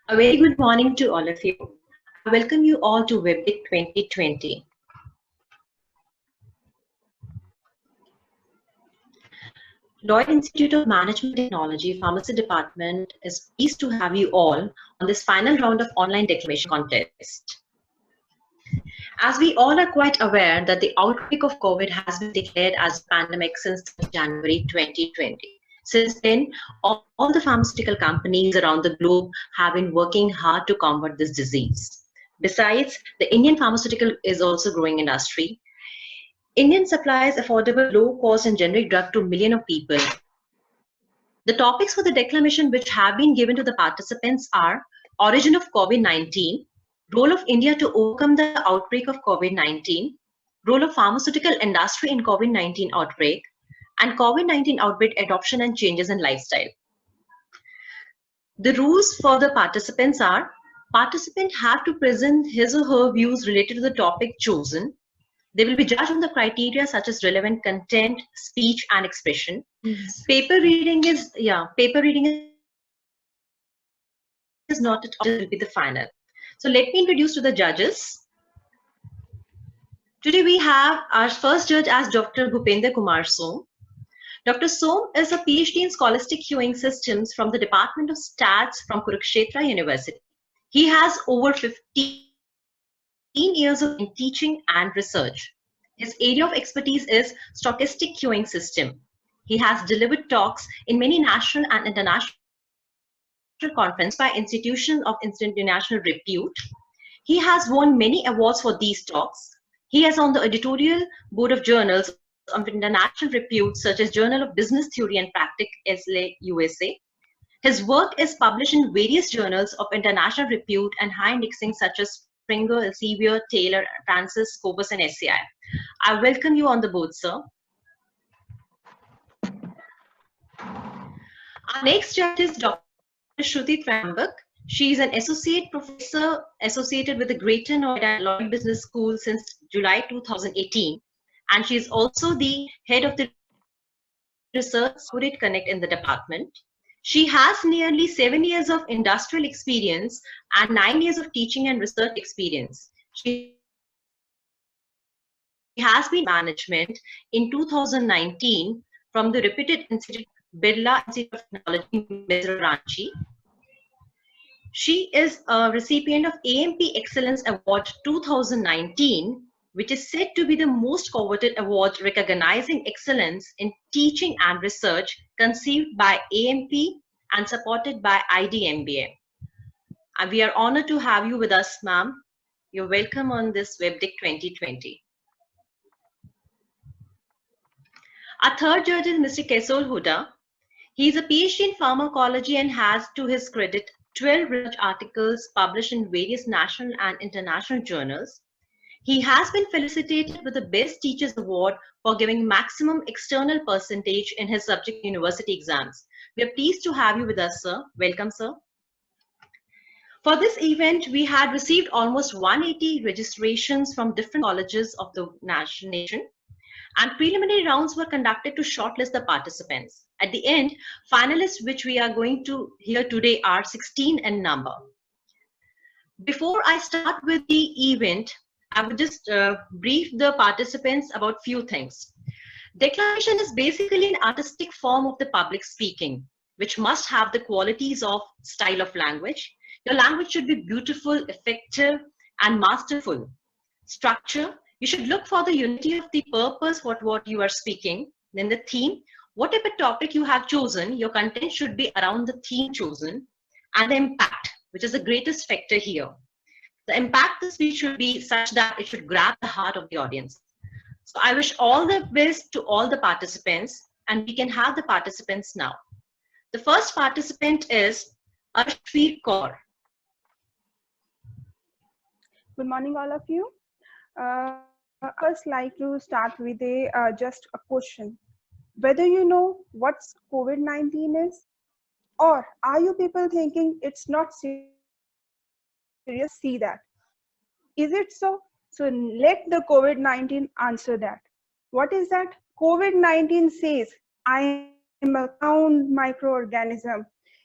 A very good morning to all of you. I welcome you all to WebDic 2020. Lloyd Institute of Management Technology Pharmacy Department is pleased to have you all on this final round of online declamation contest. As we all are quite aware that the outbreak of COVID has been declared as a pandemic since January 2020. Since then, all the pharmaceutical companies around the globe have been working hard to combat this disease. Besides, the Indian pharmaceutical is also growing industry. Indian supplies affordable, low-cost and generic drug to millions of people. The topics for the declamation which have been given to the participants are origin of COVID-19, role of India to overcome the outbreak of COVID-19, role of pharmaceutical industry in COVID-19 outbreak, and COVID-19 outbreak adoption and changes in lifestyle. The rules for the participants are, participant have to present his or her views related to the topic chosen. They will be judged on the criteria such as relevant content, speech, and expression. Yes. Paper reading is not at all, will be the final. So let me introduce to the judges. Today we have our first judge as Dr. Bhupender Kumar Som. Dr. Som is a PhD in Scholastic Queuing Systems from the Department of Stats from Kurukshetra University. He has over 15 years of teaching and research. His area of expertise is stochastic queuing system. He has delivered talks in many national and international conferences by institutions of international repute. He has won many awards for these talks. He is on the editorial board of journals of international repute such as Journal of Business Theory and Practice, ESLE, USA. His work is published in various journals of international repute and high indexing such as Springer, Elsevier, Taylor, Francis, Scopus, and SCI. I welcome you on the board, sir. Our next judge is Dr. Shruti Trambak. She is an associate professor associated with the Greater Noida Lloyd Business School since July 2018. And she is also the head of the Research Corporate Connect in the department. She has nearly 7 years of industrial experience and 9 years of teaching and research experience. She has been management in 2019 from the reputed institute Birla Institute of Technology, Ranchi. She is a recipient of AMP Excellence Award 2019, which is said to be the most coveted award recognizing excellence in teaching and research conceived by AMP and supported by IDMBA. And we are honored to have you with us, ma'am. You're welcome on this WebDic 2020. Our third judge is Mr. Kesol Huda. He is a PhD in pharmacology and has to his credit 12 research articles published in various national and international journals. He has been felicitated with the Best Teachers Award for giving maximum external percentage in his subject university exams. We are pleased to have you with us, sir. Welcome, sir. For this event, we had received almost 180 registrations from different colleges of the nation, and preliminary rounds were conducted to shortlist the participants. At the end, finalists which we are going to hear today are 16 in number. Before I start with the event, I would just brief the participants about few things. Declamation is basically an artistic form of the public speaking, which must have the qualities of style of language. Your language should be beautiful, effective, and masterful. Structure, you should look for the unity of the purpose, what you are speaking. Then the theme, whatever topic you have chosen, your content should be around the theme chosen. And the impact, which is the greatest factor here. The impact of the speech should be such that it should grab the heart of the audience. So I wish all the best to all the participants, and we can have the participants now. The first participant is Arshveer Kaur. Good morning, all of you. I first like to start with just a question. Whether you know what COVID-19 is, or are you people thinking it's not serious? See that. Is it so? So let the COVID-19 answer that. What is that? COVID-19 says, I am a sound microorganism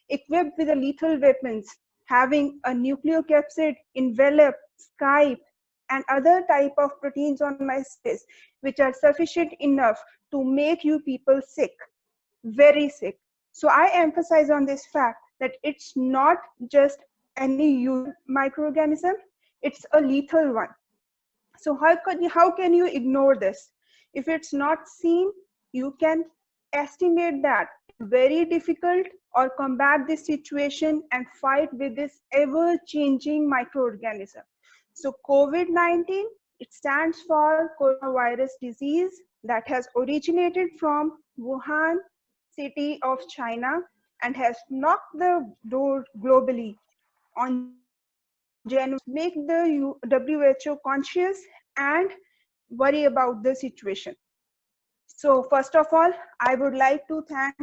equipped with lethal weapons having a nucleocapsid envelop Skype and other type of proteins on my space, which are sufficient enough to make you people sick, very sick. So I emphasize on this fact that it's not just any human microorganism, it's a lethal one. So how can you ignore this? If it's not seen, you can estimate that very difficult or combat this situation and fight with this ever-changing microorganism. So COVID-19, it stands for coronavirus disease that has originated from Wuhan city of China and has knocked the door globally on January, make the WHO conscious and worry about the situation. So first of all, I would like to thank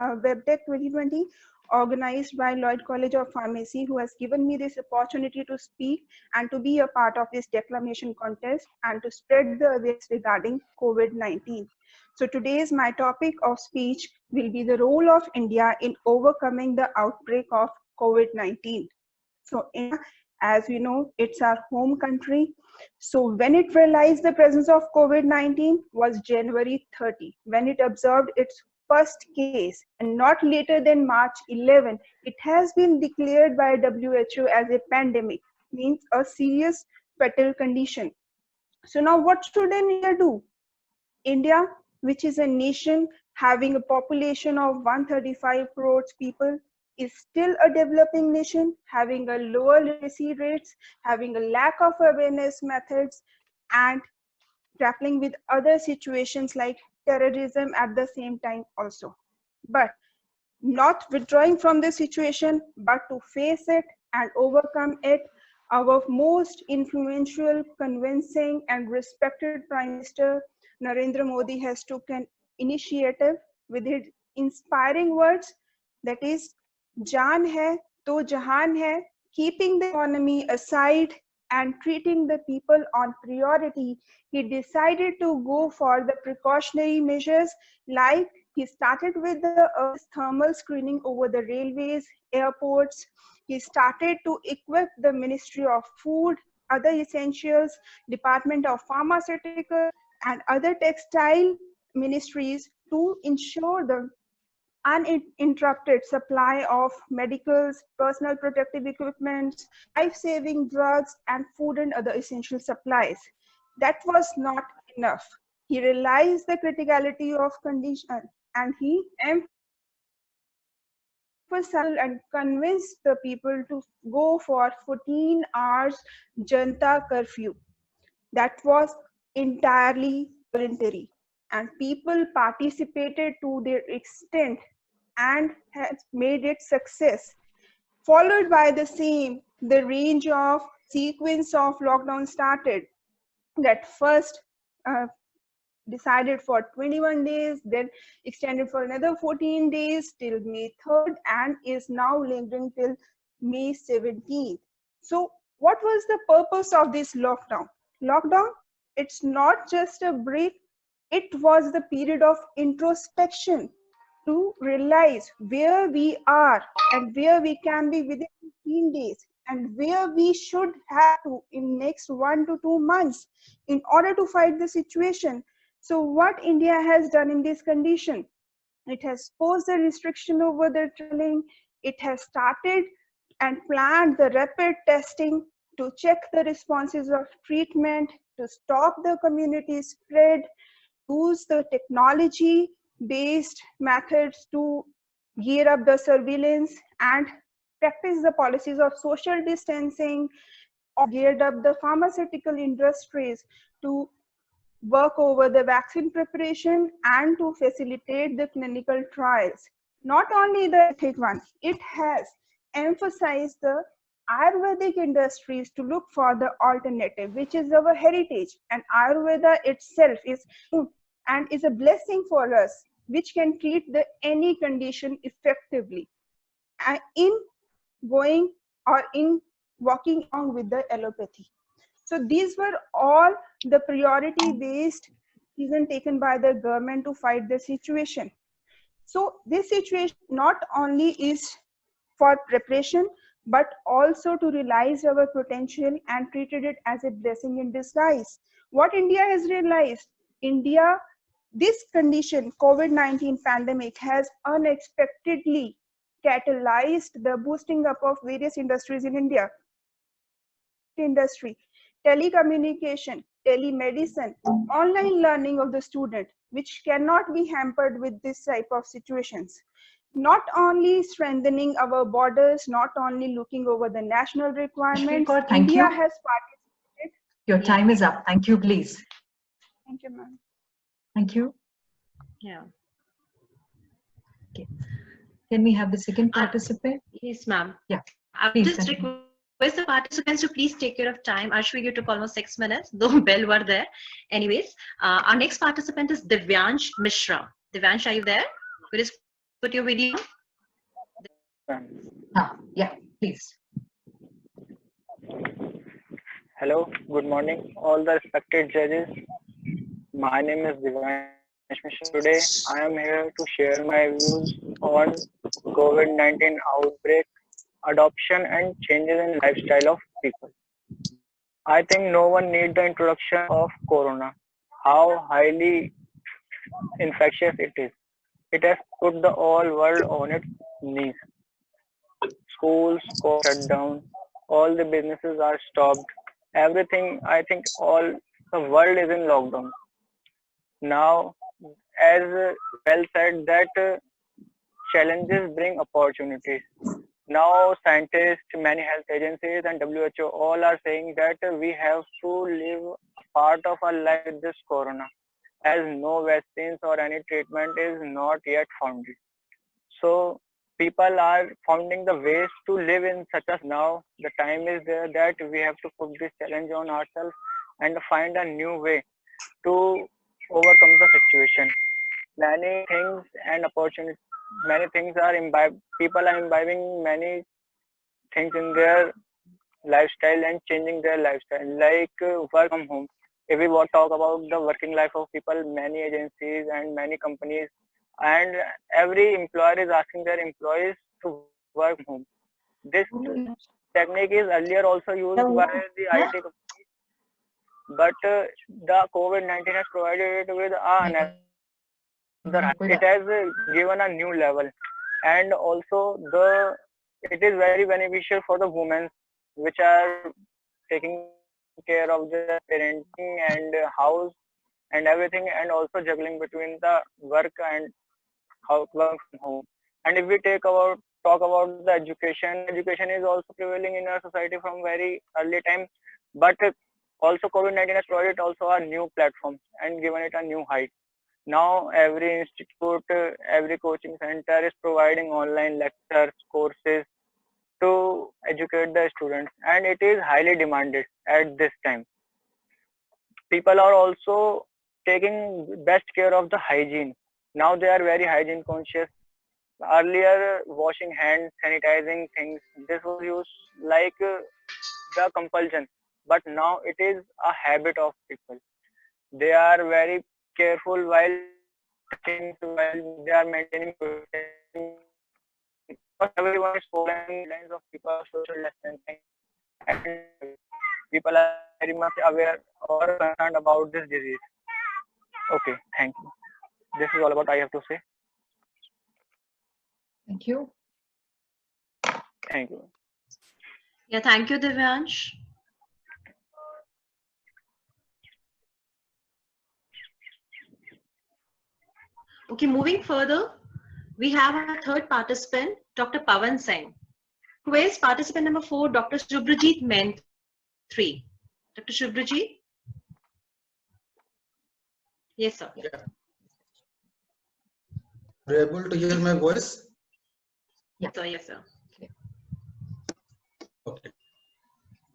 WebTech 2020 organized by Lloyd College of Pharmacy, who has given me this opportunity to speak and to be a part of this declamation contest and to spread the awareness regarding COVID-19. So today's my topic of speech will be the role of India in overcoming the outbreak of COVID-19. So India, as we know, it's our home country. So when it realized the presence of COVID-19 was January 30, when it observed its first case, and not later than March 11, it has been declared by WHO as a pandemic, means a serious fatal condition. So now what should India do? India, which is a nation having a population of 135 crores people, is still a developing nation, having a lower literacy rates, having a lack of awareness methods, and grappling with other situations like terrorism at the same time also. But not withdrawing from the situation, but to face it and overcome it, our most influential, convincing, and respected Prime Minister Narendra Modi has taken an initiative with his inspiring words, that is, "Jaan hai to jahan hai," keeping the economy aside and treating the people on priority. He decided to go for the precautionary measures, like he started with the thermal screening over the railways, airports. He started to equip the Ministry of Food, other essentials, Department of Pharmaceutical, and other textile ministries to ensure the uninterrupted supply of medicals, personal protective equipment, life-saving drugs, and food and other essential supplies. That was not enough. He realized the criticality of condition and he emphasized and convinced the people to go for 14 hours Janta curfew. That was entirely voluntary, and people participated to their extent and has made it success. Followed by the same, the range of sequence of lockdown started. That first decided for 21 days, then extended for another 14 days till May 3rd, and is now lingering till May 17th. So what was the purpose of this lockdown? Lockdown, it's not just a break, it was the period of introspection to realize where we are and where we can be within 15 days and where we should have to in next 1 to 2 months in order to fight the situation. So what India has done in this condition, it has posed a restriction over the traveling, it has started and planned the rapid testing to check the responses of treatment, to stop the community spread, use the technology based methods to gear up the surveillance and practice the policies of social distancing, or geared up the pharmaceutical industries to work over the vaccine preparation and to facilitate the clinical trials. Not only the ethic one, it has emphasized the Ayurvedic industries to look for the alternative, which is our heritage. And Ayurveda itself is and is a blessing for us, which can treat the any condition effectively. And in going or in walking along with the allopathy. So these were all the priority based decision taken by the government to fight the situation. So this situation not only is for preparation, but also to realize our potential and treated it as a blessing in disguise. What India has realized, India, this condition, COVID-19 pandemic, has unexpectedly catalyzed the boosting up of various industries in India. Industry, telecommunication, telemedicine, online learning of the student, which cannot be hampered with this type of situations. Not only strengthening our borders, not only looking over the national requirements, Thank India you. has participated. Your time is up. Thank you, please. Thank you, ma'am. Thank you. Yeah. Okay. Can we have the second participant? Yes, ma'am. Yeah. I would Please just continue. request the participants to please take care of time. Ashwi, you took almost 6 minutes, though bell were there. Anyways, our next participant is Divyansh Mishra. Divyansh, are you there? Could you just put your video on? Yeah, please. Hello, good morning, all the respected judges. My name is Divyansh Mishra. Today, I am here to share my views on COVID-19 outbreak, adoption, and changes in lifestyle of people. I think no one needs the introduction of Corona, how highly infectious it is. It has put the whole world on its knees. Schools shut down, all the businesses are stopped. Everything, I think, all the world is in lockdown. Now, as well said, that challenges bring opportunities. Now, scientists, many health agencies, and WHO all are saying that we have to live a part of our life with this corona, as no vaccines or any treatment is not yet found. So, people are finding the ways to live in such a now. The time is there that we have to put this challenge on ourselves and find a new way to overcome the situation. Many things and opportunities, many things are imbibed. People are imbibing many things in their lifestyle and changing their lifestyle, like work from home. If we talk about the working life of people, many agencies and many companies, and every employer is asking their employees to work from home. This technique is earlier also used by the IT companies, but the COVID-19 has provided it with it has given a new level, and also it is very beneficial for the women which are taking care of their parenting and house and everything, and also juggling between the work and work from home. And if we talk about the education is also prevailing in our society from very early time, but also COVID-19 has provided also a new platform and given it a new height. Now every institute, every coaching center is providing online lectures, courses to educate the students, and it is highly demanded at this time. People are also taking best care of the hygiene. Now they are very hygiene conscious. Earlier, washing hands, sanitizing things, this was used like the compulsion, but now it is a habit of people. They are very careful while touching, while they are maintaining protection. Everyone is following lines of people social distancing, and people are very much aware or concerned about this disease. Okay, thank you. This is all about I have to say. Thank you. Thank you. Yeah, thank you, Divyansh. Okay, moving further, we have our third participant, Dr. Pawan Singh, who is participant number 4, Dr. Subhrajit Mentri. Dr. Subhrajit? Yes, sir. Yeah. Are you able to hear my voice? Yes, sir. Yes, sir. Okay.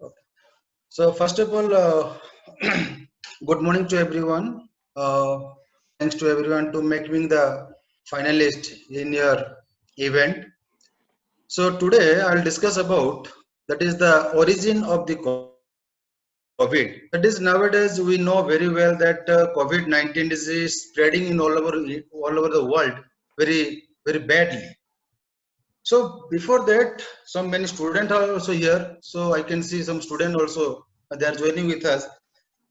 Okay. So first of all, good morning to everyone. Thanks to everyone to making the finalist in your event. So today I'll discuss about that is the origin of the COVID. That is nowadays we know very well that COVID-19 is spreading in all over the world very badly. So before that, some many students are also here. So I can see some student also, they are joining with us.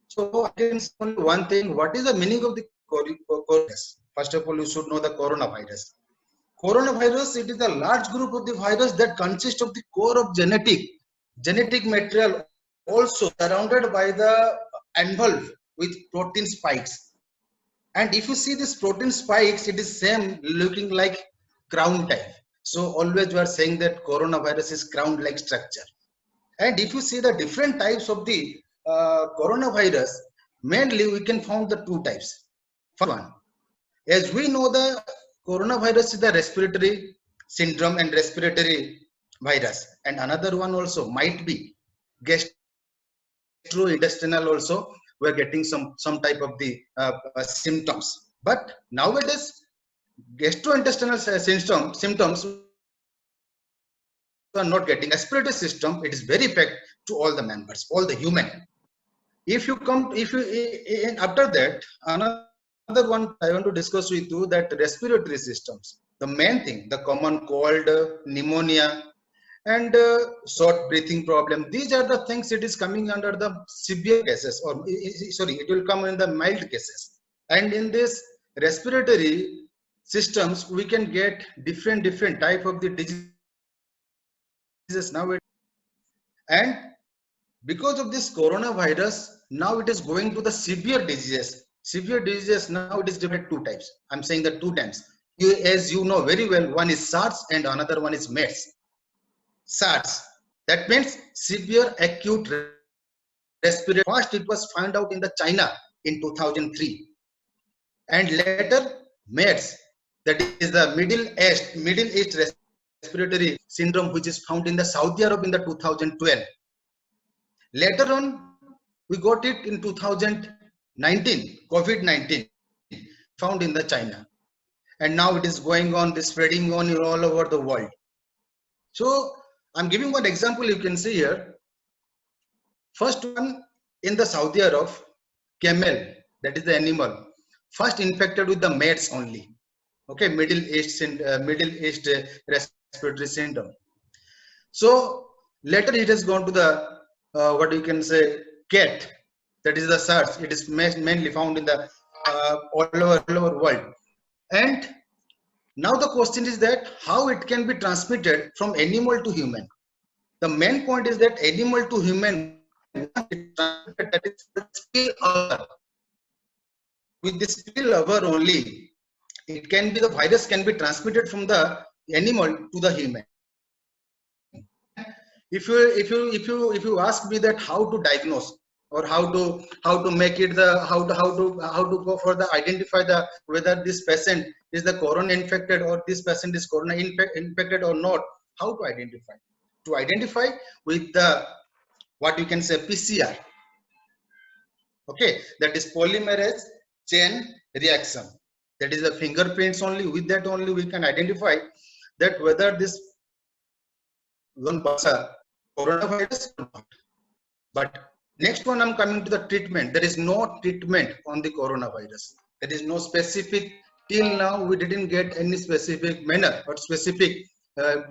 So I can say only one thing. What is the meaning of the coronavirus? First of all, you should know the coronavirus. Coronavirus, it is a large group of the virus that consists of the core of genetic material, also surrounded by the enveloped with protein spikes. And if you see this protein spikes, it is same looking like crown type. So always we are saying that coronavirus is crown like structure. And if you see the different types of the coronavirus, mainly we can find the two types. First one, as we know, the coronavirus is the respiratory syndrome and respiratory virus, and another one also might be gastrointestinal. Also, we are getting some type of the symptoms. But nowadays, gastrointestinal symptoms are not getting. Respiratory system, it is very effective to all the members, all the human. If you after that, another one I want to discuss with you, that respiratory systems, the main thing, the common cold, pneumonia, and short breathing problem. These are the things it is coming under the severe cases, or sorry, it will come in the mild cases. And in this respiratory systems, we can get different type of the diseases nowadays. And because of this coronavirus, now it is going to the severe diseases. Severe diseases, now it is divided two types. I'm saying that two times. As you know very well, one is SARS and another one is MERS. SARS, that means severe acute respiratory. First, it was found out in the China in 2003, and later MERS, that is the Middle East respiratory syndrome, which is found in the Saudi Arabia in the 2012. Later on, we got it in 2019, COVID-19, found in the China, and now it is going on, this spreading on all over the world. So I'm giving one example. You can see here. First one, in the Saudi Arabia, camel, that is the animal, first infected with the MERS only. Okay, Middle East respiratory syndrome. So later it has gone to the what you can say cat, that is the SARS. It is mainly found in the all over world. And now the question is that how it can be transmitted from animal to human. The main point is that animal to human, that is spillover. With this spillover only, it can be, the virus can be transmitted from the animal to the human. If you ask me that how to diagnose, or how to make it the how to go for the identify the whether this patient is the corona infected or this patient is corona infected or not, how to identify? To identify with the what you can say PCR. Okay, that is polymerase chain reaction. That is the fingerprints only. With that only we can identify that whether this one coronavirus or not. But next one, I'm coming to the treatment. There is no treatment on the coronavirus. There is no specific, till now we didn't get any specific manner or specific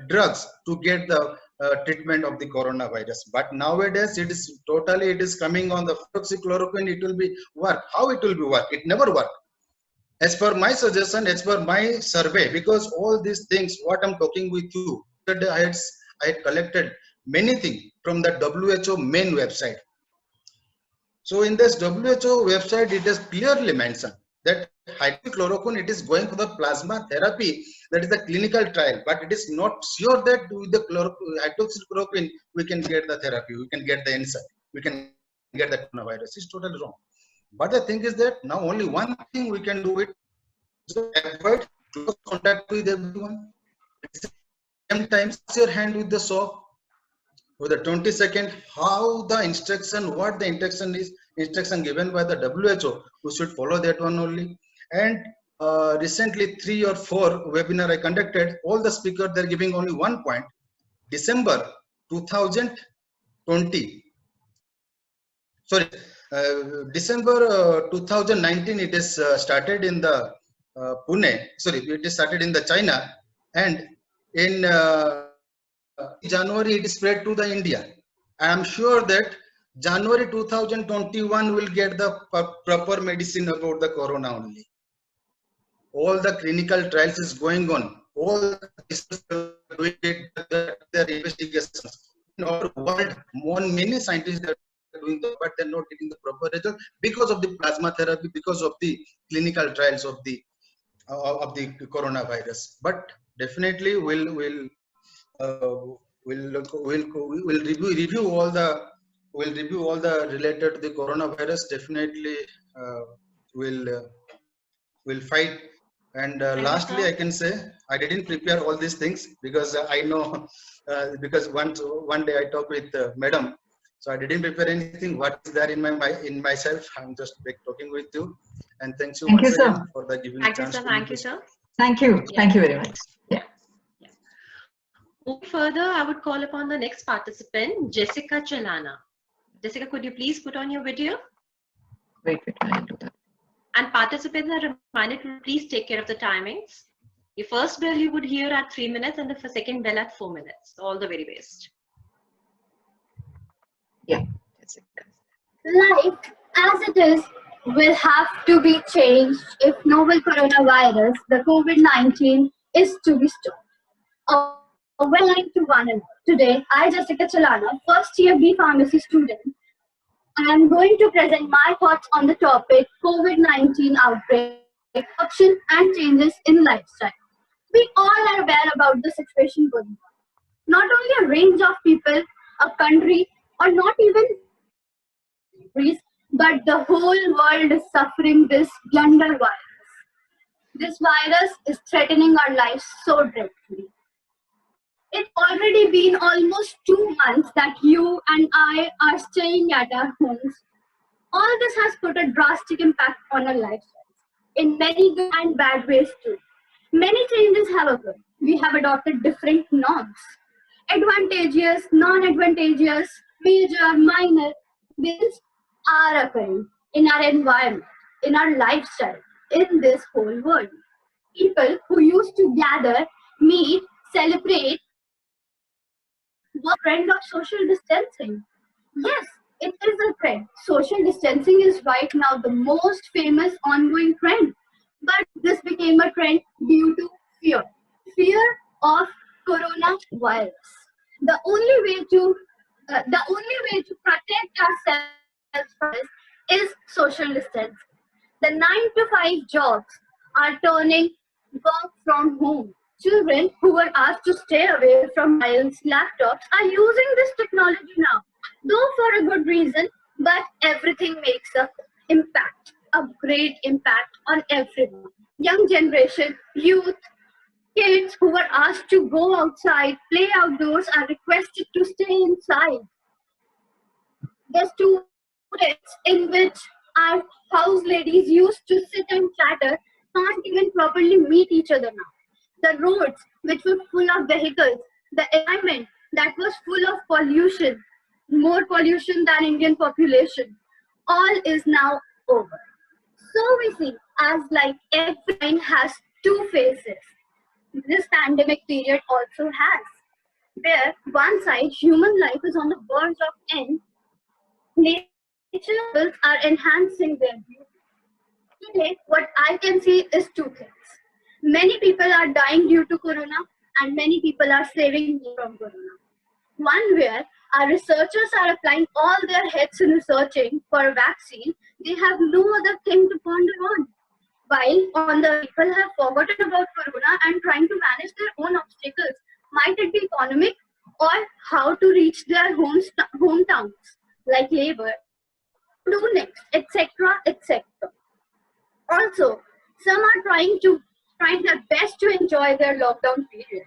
drugs to get the treatment of the coronavirus. But nowadays it is totally, it is coming on the hydroxychloroquine. It will be work. How it will be work? It never work. As per my suggestion, as per my survey, because all these things what I'm talking with you, I had collected many things from the WHO main website. So in this WHO website, it is clearly mentioned that hydroxychloroquine, it is going for the plasma therapy, that is the clinical trial, but it is not sure that with the hydroxychloroquine we can get the therapy, we can get the answer, we can get the coronavirus. It's totally wrong. But the thing is that now only one thing we can do it, so avoid close contact with everyone. At the same time, wash your hand with the soap for the 20 seconds. How the instruction, what the instruction given by the WHO, we should follow that one only. And recently 3 or 4 webinar I conducted, all the speakers, they're giving only one point. December 2020, sorry, December 2019, it is started in the Pune, sorry, it is started in the China, and in January it spread to the India. I am sure that January 2021 will get the proper medicine about the corona only. All the clinical trials is going on. All the doing their investigations. In our world, many scientists are doing that, but they're not getting the proper result because of the plasma therapy, because of the clinical trials of the coronavirus. But definitely we'll review all the related to the coronavirus. Definitely we'll fight. And lastly, I can say I didn't prepare all these things because I know because one day I talked with Madam, so I didn't prepare anything. What is there in myself? I'm just talking with you, and thank you once again for the giving Thank you, chance. sir. Thank you, sir. Thank you. Yeah. Thank you very much. Yeah. Moving further, I would call upon the next participant, Jessica Chalana. Jessica, could you please put on your video? Wait, I'll do that. And participants are reminded to please take care of the timings. The first bell you would hear at 3 minutes and the second bell at 4 minutes. All the very best. Yeah. That's it. Life as it is will have to be changed if novel coronavirus, the COVID-19, is to be stopped. Welcome to one another. Today, I, Jessica Chalana, first year B Pharmacy student, I am going to present my thoughts on the topic COVID-19 outbreak, option and changes in lifestyle. We all are aware about the situation going on. Not only a range of people, a country, or not even countries, but the whole world is suffering this blunder virus. This virus is threatening our lives so dreadfully. It's already been almost 2 months that you and I are staying at our homes. All this has put a drastic impact on our lifestyles, in many good and bad ways too. Many changes have occurred. We have adopted different norms. Advantageous, non-advantageous, major, minor, these are occurring in our environment, in our lifestyle, in this whole world. People who used to gather, meet, celebrate, were a trend of social distancing. Yes, it is a trend. Social distancing is right now the most famous ongoing trend. But this became a trend due to fear. Fear of coronavirus. The only way to protect ourselves from this is social distancing. The 9 to 5 jobs are turning work from home. Children who were asked to stay away from mobiles, laptops are using this technology now, though for a good reason, but everything makes a great impact on everyone. Young generation, youth, kids who were asked to go outside, play outdoors are requested to stay inside. The students in which our house ladies used to sit and chatter can't even properly meet each other now. The roads, which were full of vehicles, the environment that was full of pollution, more pollution than Indian population, all is now over. So we see, as like every line has 2 faces, this pandemic period also has, where one side human life is on the verge of end, nature are enhancing their beauty. Today, what I can see is 2 things. Many people are dying due to corona and many people are saving from corona. One where our researchers are applying all their heads in researching for a vaccine, they have no other thing to ponder on. While on the people have forgotten about corona and trying to manage their own obstacles, might it be economic or how to reach their hometowns, like labor, do next, etc., etc. Also, some are trying their best to enjoy their lockdown period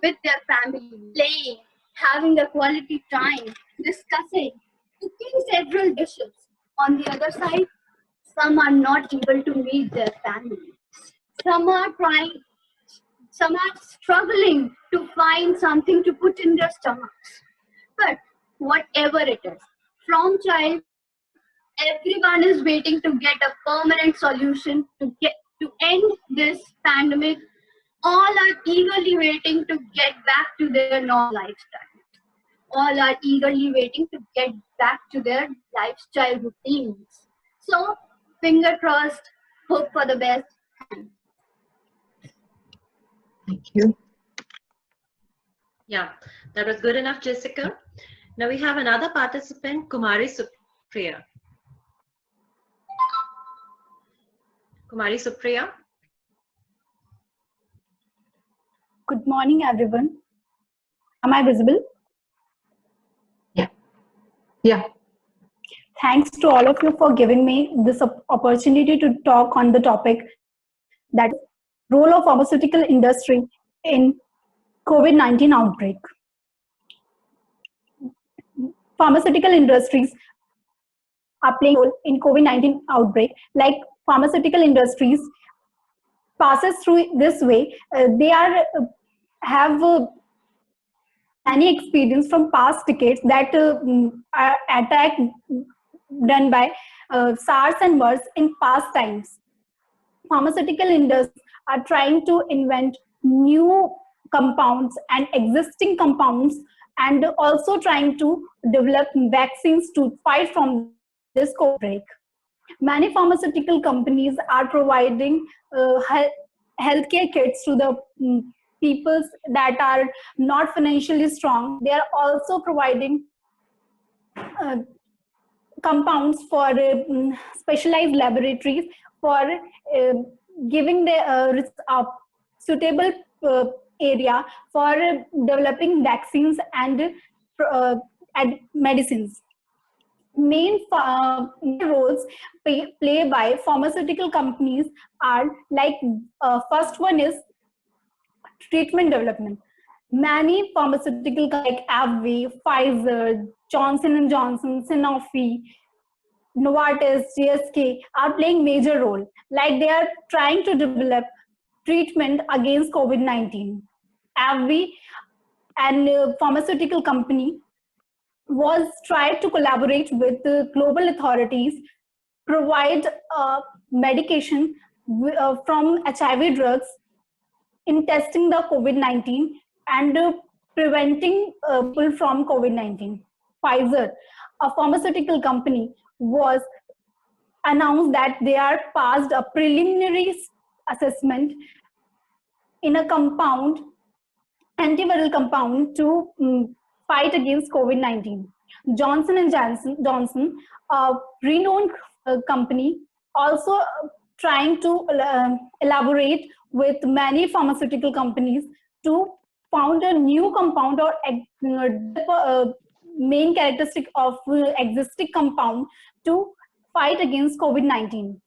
with their family, playing, having a quality time, discussing, cooking several dishes. On the other side, some are not able to meet their family. Some are struggling to find something to put in their stomachs. But whatever it is, from child, everyone is waiting to get a permanent solution to end this pandemic All are eagerly waiting to get back to their normal lifestyle. All are eagerly waiting to get back to their lifestyle routines. So, finger crossed, hope for the best. Thank you. Yeah, that was good enough, Jessica. Now we have another participant, Kumari Supriya. Kumari Supriya. Good morning, everyone. Am I visible? Yeah. Yeah. Thanks to all of you for giving me this opportunity to talk on the topic that role of pharmaceutical industry in COVID-19 outbreak. Pharmaceutical industries are playing a role in COVID-19 outbreak. Like pharmaceutical industries passes through this way, they have any experience from past decades that attack done by SARS and MERS in past times. Pharmaceutical industries are trying to invent new compounds and existing compounds, and also trying to develop vaccines to fight from this COVID outbreak. Many pharmaceutical companies are providing healthcare kits to the peoples that are not financially strong. They are also providing compounds for specialized laboratories for giving the suitable area for developing vaccines and medicines. Main roles play by pharmaceutical companies are like first one is treatment development. Many pharmaceutical like AbbVie, Pfizer, Johnson & Johnson, Sanofi, Novartis, GSK are playing major role. Like they are trying to develop treatment against COVID-19. AbbVie and pharmaceutical company was tried to collaborate with the global authorities, provide medication from HIV drugs in testing the COVID-19 and preventing people from COVID-19. Pfizer, a pharmaceutical company, was announced that they are passed a preliminary assessment in a compound, antiviral compound to fight against COVID-19. Johnson & Johnson, a renowned company, also trying to elaborate with many pharmaceutical companies to found a new compound or main characteristic of existing compound to fight against COVID-19.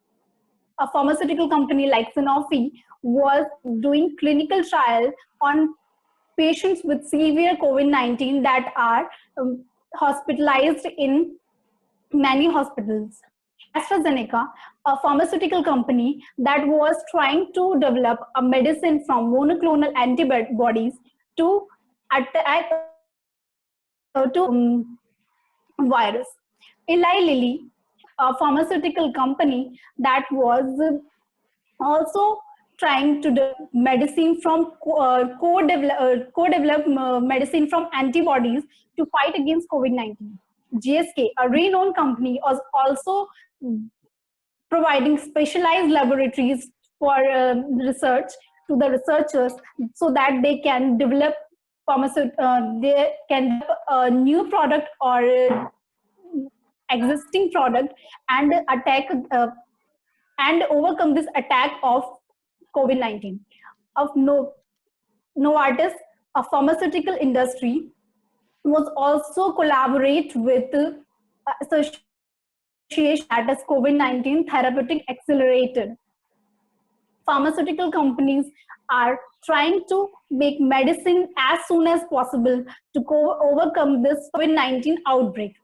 A pharmaceutical company like Sanofi was doing clinical trial on patients with severe COVID-19 that are hospitalized in many hospitals. AstraZeneca, a pharmaceutical company that was trying to develop a medicine from monoclonal antibodies to attack virus. Eli Lilly, a pharmaceutical company that was also trying to develop medicine from co-develop medicine from antibodies to fight against COVID-19. GSK, a renowned company, was also providing specialized laboratories for research to the researchers so that they can develop they can develop a new product or existing product and attack and overcome this attack of COVID-19. Of Novartis, a pharmaceutical industry, was also collaborate with association that is COVID-19 Therapeutic Accelerator. Pharmaceutical companies are trying to make medicine as soon as possible to overcome this COVID-19 outbreak.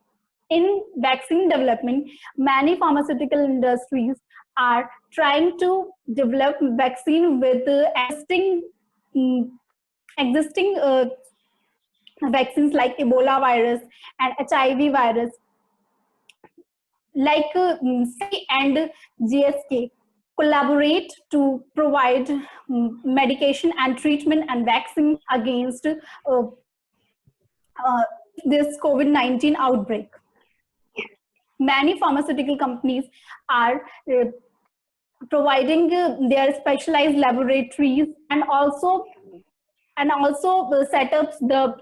In vaccine development, many pharmaceutical industries are trying to develop vaccine with existing vaccines like Ebola virus and HIV virus. Like C and GSK collaborate to provide medication and treatment and vaccine against this COVID-19 outbreak. Many pharmaceutical companies are providing their specialized laboratories and also set up the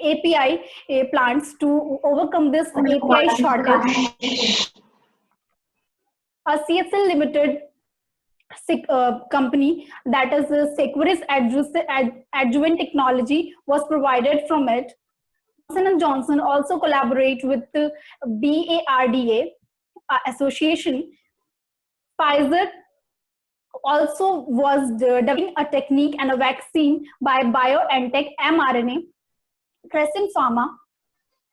API plants to overcome this API shortage. A CSL Limited company, that is Seqirus Adjuvant Technology, was provided from it. Johnson & Johnson also collaborate with the BARDA association. Pfizer also was developing a technique and a vaccine by BioNTech mRNA. Crescent Pharma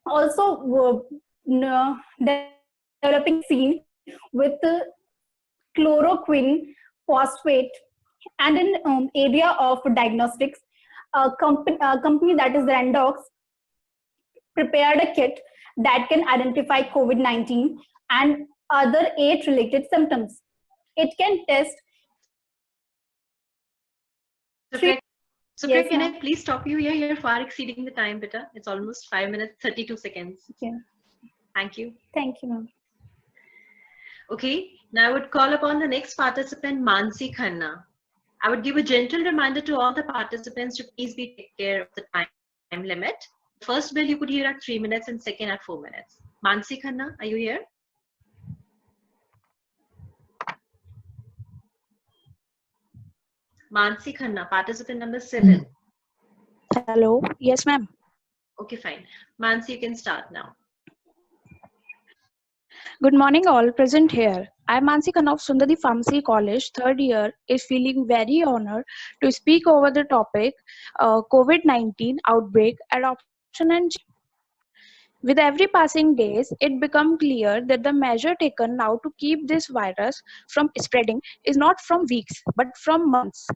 also were developing vaccine with chloroquine phosphate. And in area of diagnostics, a company that is Randox prepared a kit that can identify COVID-19 and other AIDS-related symptoms. It can test. So Yes, can ma'am. I please stop you here? You're far exceeding the time, beta. It's almost 5 minutes, 32 seconds. Okay. Thank you. Thank you, ma'am. Okay, now I would call upon the next participant, Mansi Khanna. I would give a gentle reminder to all the participants to please take care of the time limit. First bell you could hear at 3 minutes and second at 4 minutes. Mansi Khanna, are you here? Mansi Khanna, participant number 7. Hello. Yes, ma'am. Okay, fine. Mansi, you can start now. Good morning, all present here. I am Mansi Khanna of Sundari Pharmacy College, third year, is feeling very honored to speak over the topic COVID-19 outbreak, adoption and change. With every passing days, it becomes clear that the measure taken now to keep this virus from spreading is not from weeks, but from months.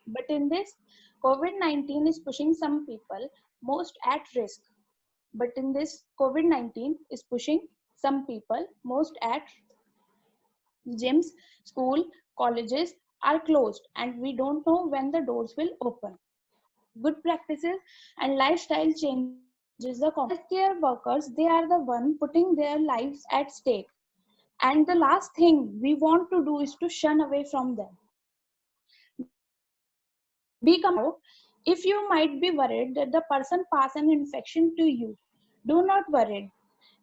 But in this, COVID-19 is pushing some people most at risk. But in this, COVID-19 is pushing some people most at gyms, school, colleges are closed and we don't know when the doors will open. Good practices and lifestyle changes the healthcare workers, they are the one putting their lives at stake. And the last thing we want to do is to shun away from them. If you might be worried that the person pass an infection to you, do not worry.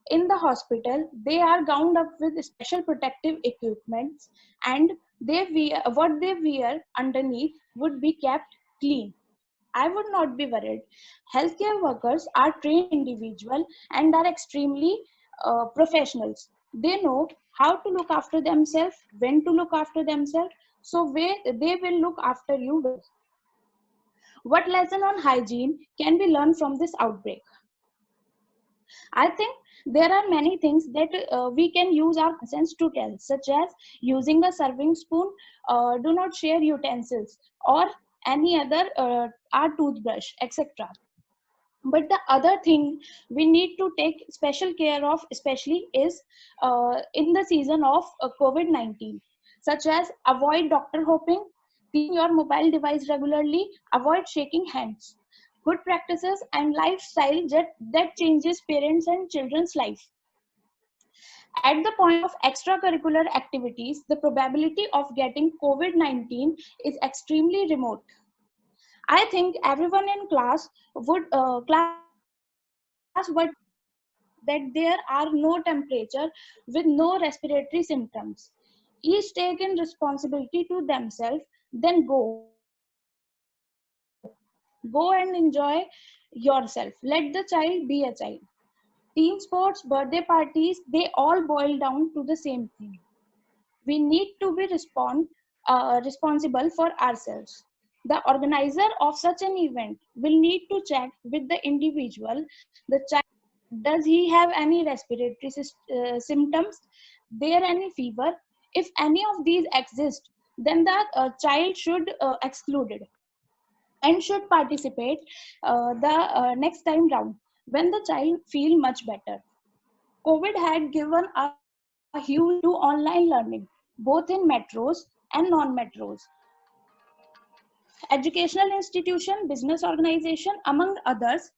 In the hospital, they are gowned up with special protective equipment and what they wear underneath would be kept clean. I would not be worried. Healthcare workers are trained individuals and are extremely professionals. They know how to look after themselves, when to look after themselves, so they will look after you well. What lesson on hygiene can be learned from this outbreak? I think there are many things that we can use our sense to tell, such as using a serving spoon, do not share utensils, or any other our toothbrush, etc. But the other thing we need to take special care of, especially is in the season of COVID-19, such as avoid doctor hopping, clean your mobile device regularly, avoid shaking hands. Good practices and lifestyle that changes parents and children's life. At the point of extracurricular activities, the probability of getting COVID-19 is extremely remote. I think everyone in class would that there are no temperature with no respiratory symptoms. Each take in responsibility to themselves, then go and enjoy yourself. Let the child be a child. Team sports, birthday parties, they all boil down to the same thing. We need to be responsible for ourselves. The organizer of such an event will need to check with the individual, the child, does he have any respiratory symptoms, there any fever? If any of these exist, then the child should excluded and should participate the next time round when the child feel much better. COVID had given a huge to online learning, both in metros and non-metros. Educational institution, business organization, among others,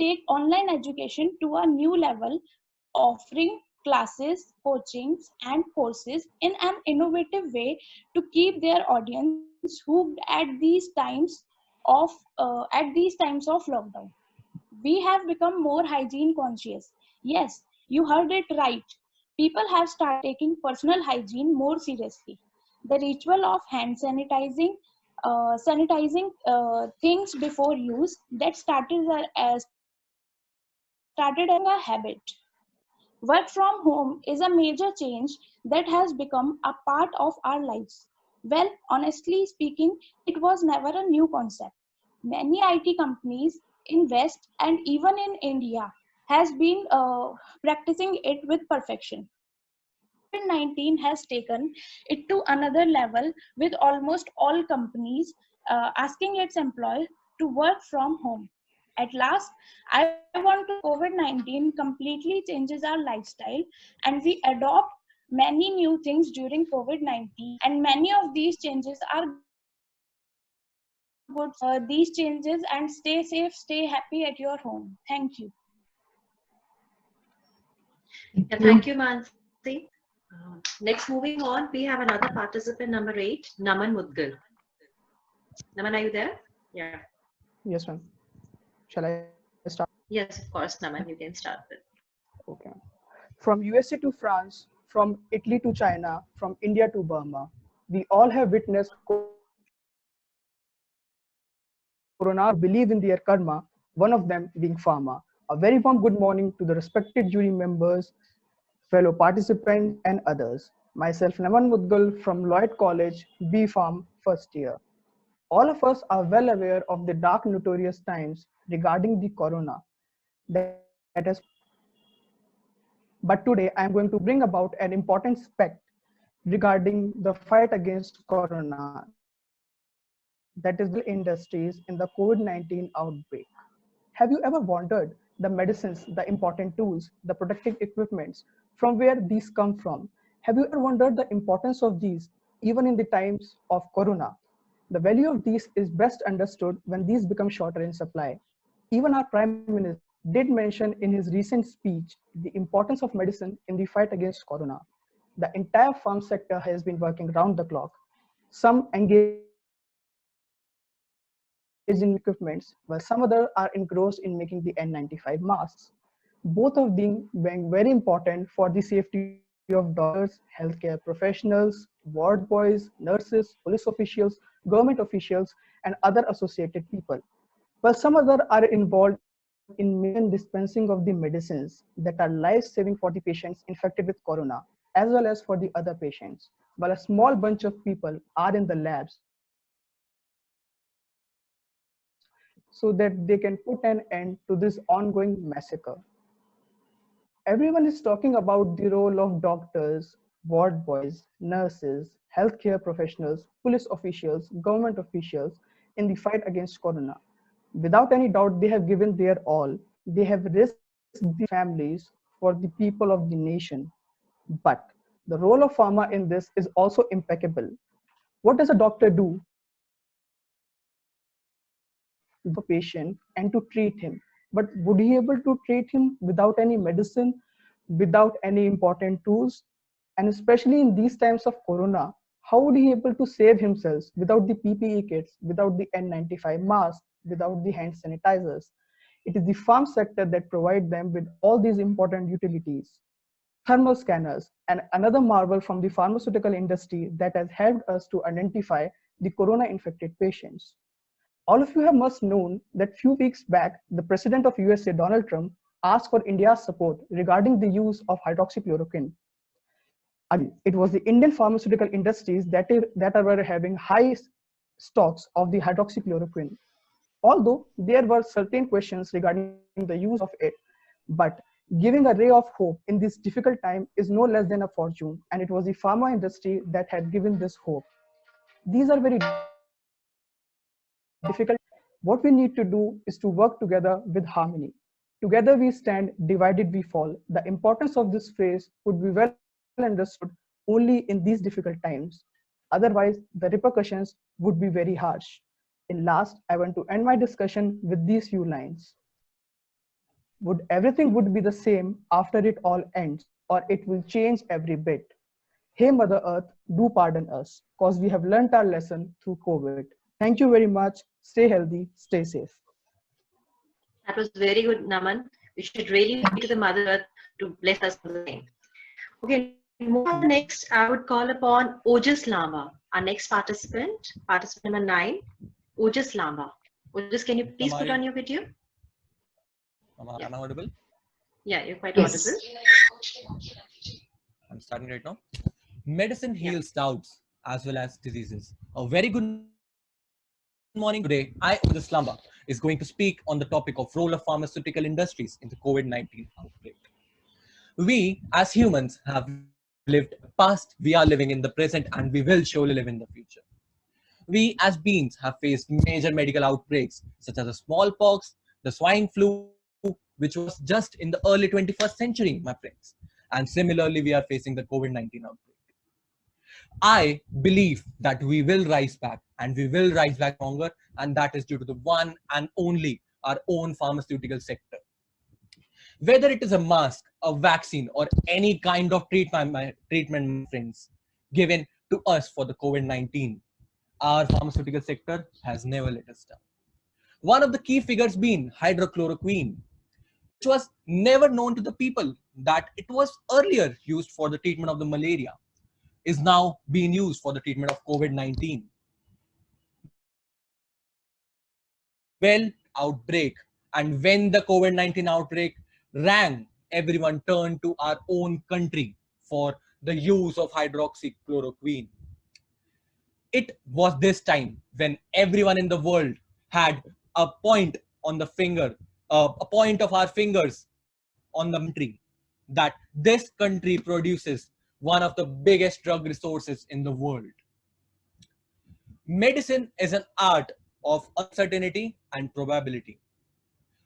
take online education to a new level, offering classes, coachings, and courses in an innovative way to keep their audience hooked at these times of lockdown. We have become more hygiene conscious. Yes, you heard it right. People have started taking personal hygiene more seriously. The ritual of hand sanitizing things before use, that started as a habit. Work from home is a major change that has become a part of our lives. Well, honestly speaking, it was never a new concept. Many IT companies in West and even in India has been practicing it with perfection. COVID-19 has taken it to another level, with almost all companies asking its employees to work from home. At last, I want to COVID-19 completely changes our lifestyle, and we adopt many new things during COVID-19, and many of these changes are good. These changes, and stay safe, stay happy at your home. Thank you. Yeah, thank you, Mansi. Next, moving on, we have another participant, number 8, Naman Mudgal. Naman, are you there? Yeah. Yes, ma'am. Shall I start? Yes, of course, Naman, you can start with. Okay. From USA to France, from Italy to China, from India to Burma, we all have witnessed Corona, believe in their karma, one of them being pharma. A very warm good morning to the respected jury members, fellow participants, and others. Myself, Naman Mudgal from Lloyd College, B Farm, first year. All of us are well aware of the dark, notorious times regarding the corona that has. But today I am going to bring about an important aspect regarding the fight against corona, that is the industries in the COVID-19 outbreak. Have you ever wondered the medicines, the important tools, the protective equipments, from where these come from? Have you ever wondered the importance of these even in the times of corona? The value of these is best understood when these become shorter in supply. Even our Prime Minister did mention in his recent speech the importance of medicine in the fight against corona. The entire farm sector has been working round the clock. Some engaged in equipments, while some other are engrossed in making the N95 masks. Both of them being very important for the safety of doctors, healthcare professionals, ward boys, nurses, police officials, government officials, and other associated people. While some other are involved in making dispensing of the medicines that are life-saving for the patients infected with corona, as well as for the other patients, while a small bunch of people are in the labs so that they can put an end to this ongoing massacre. Everyone is talking about the role of doctors, ward boys, nurses, healthcare professionals, police officials, government officials in the fight against corona. Without any doubt, they have given their all. They have risked the families for the people of the nation. But the role of pharma in this is also impeccable. What does a doctor do? The patient and to treat him. But would he able to treat him without any medicine, without any important tools? And especially in these times of corona, how would he able to save himself without the PPE kits, without the N95 mask, without the hand sanitizers? It is the farm sector that provide them with all these important utilities. Thermal scanners, and another marvel from the pharmaceutical industry that has helped us to identify the corona infected patients. All of you have must known that few weeks back, the president of USA, Donald Trump, asked for India's support regarding the use of hydroxychloroquine. Again, it was the Indian pharmaceutical industries that were having high stocks of the hydroxychloroquine. Although there were certain questions regarding the use of it, but giving a ray of hope in this difficult time is no less than a fortune, and it was the pharma industry that had given this hope. These are very difficult. What we need to do is to work together with harmony. Together we stand, divided we fall. The importance of this phrase would be well understood only in these difficult times. Otherwise, the repercussions would be very harsh. In last, I want to end my discussion with these few lines. Would everything would be the same after it all ends, or it will change every bit? Hey Mother Earth, do pardon us, cause we have learnt our lesson through COVID. Thank you very much. Stay healthy, stay safe. That was very good, Naman. We should really pray to the Mother Earth to bless us with the same. Okay, next, I would call upon Ojas Lamba, our next participant number 9, Ojas Lamba. Ojas, can you please put on your video? Am I audible? Yeah, you're quite Yes. audible. I'm starting right now. Medicine heals doubts as well as diseases. A very good morning. Today, I, Ojas Lamba, is going to speak on the topic of role of pharmaceutical industries in the COVID-19 outbreak. We, as humans, have lived past, we are living in the present, and we will surely live in the future. We, as beings, have faced major medical outbreaks such as the smallpox, the swine flu, which was just in the early 21st century, my friends. And similarly, we are facing the COVID-19 outbreak. I believe that we will rise back, and we will rise back stronger, and that is due to the one and only our own pharmaceutical sector. Whether it is a mask, a vaccine, or any kind of treatment, my friends, given to us for the COVID-19, our pharmaceutical sector has never let us down. One of the key figures being hydrochloroquine, which was never known to the people that it was earlier used for the treatment of the malaria, is now being used for the treatment of COVID-19. Well, outbreak, and when the COVID-19 outbreak rang, everyone turned to our own country for the use of hydroxychloroquine. It was this time when everyone in the world had a point on the finger, a point of our fingers on the country, that this country produces one of the biggest drug resources in the world. Medicine is an art of uncertainty and probability.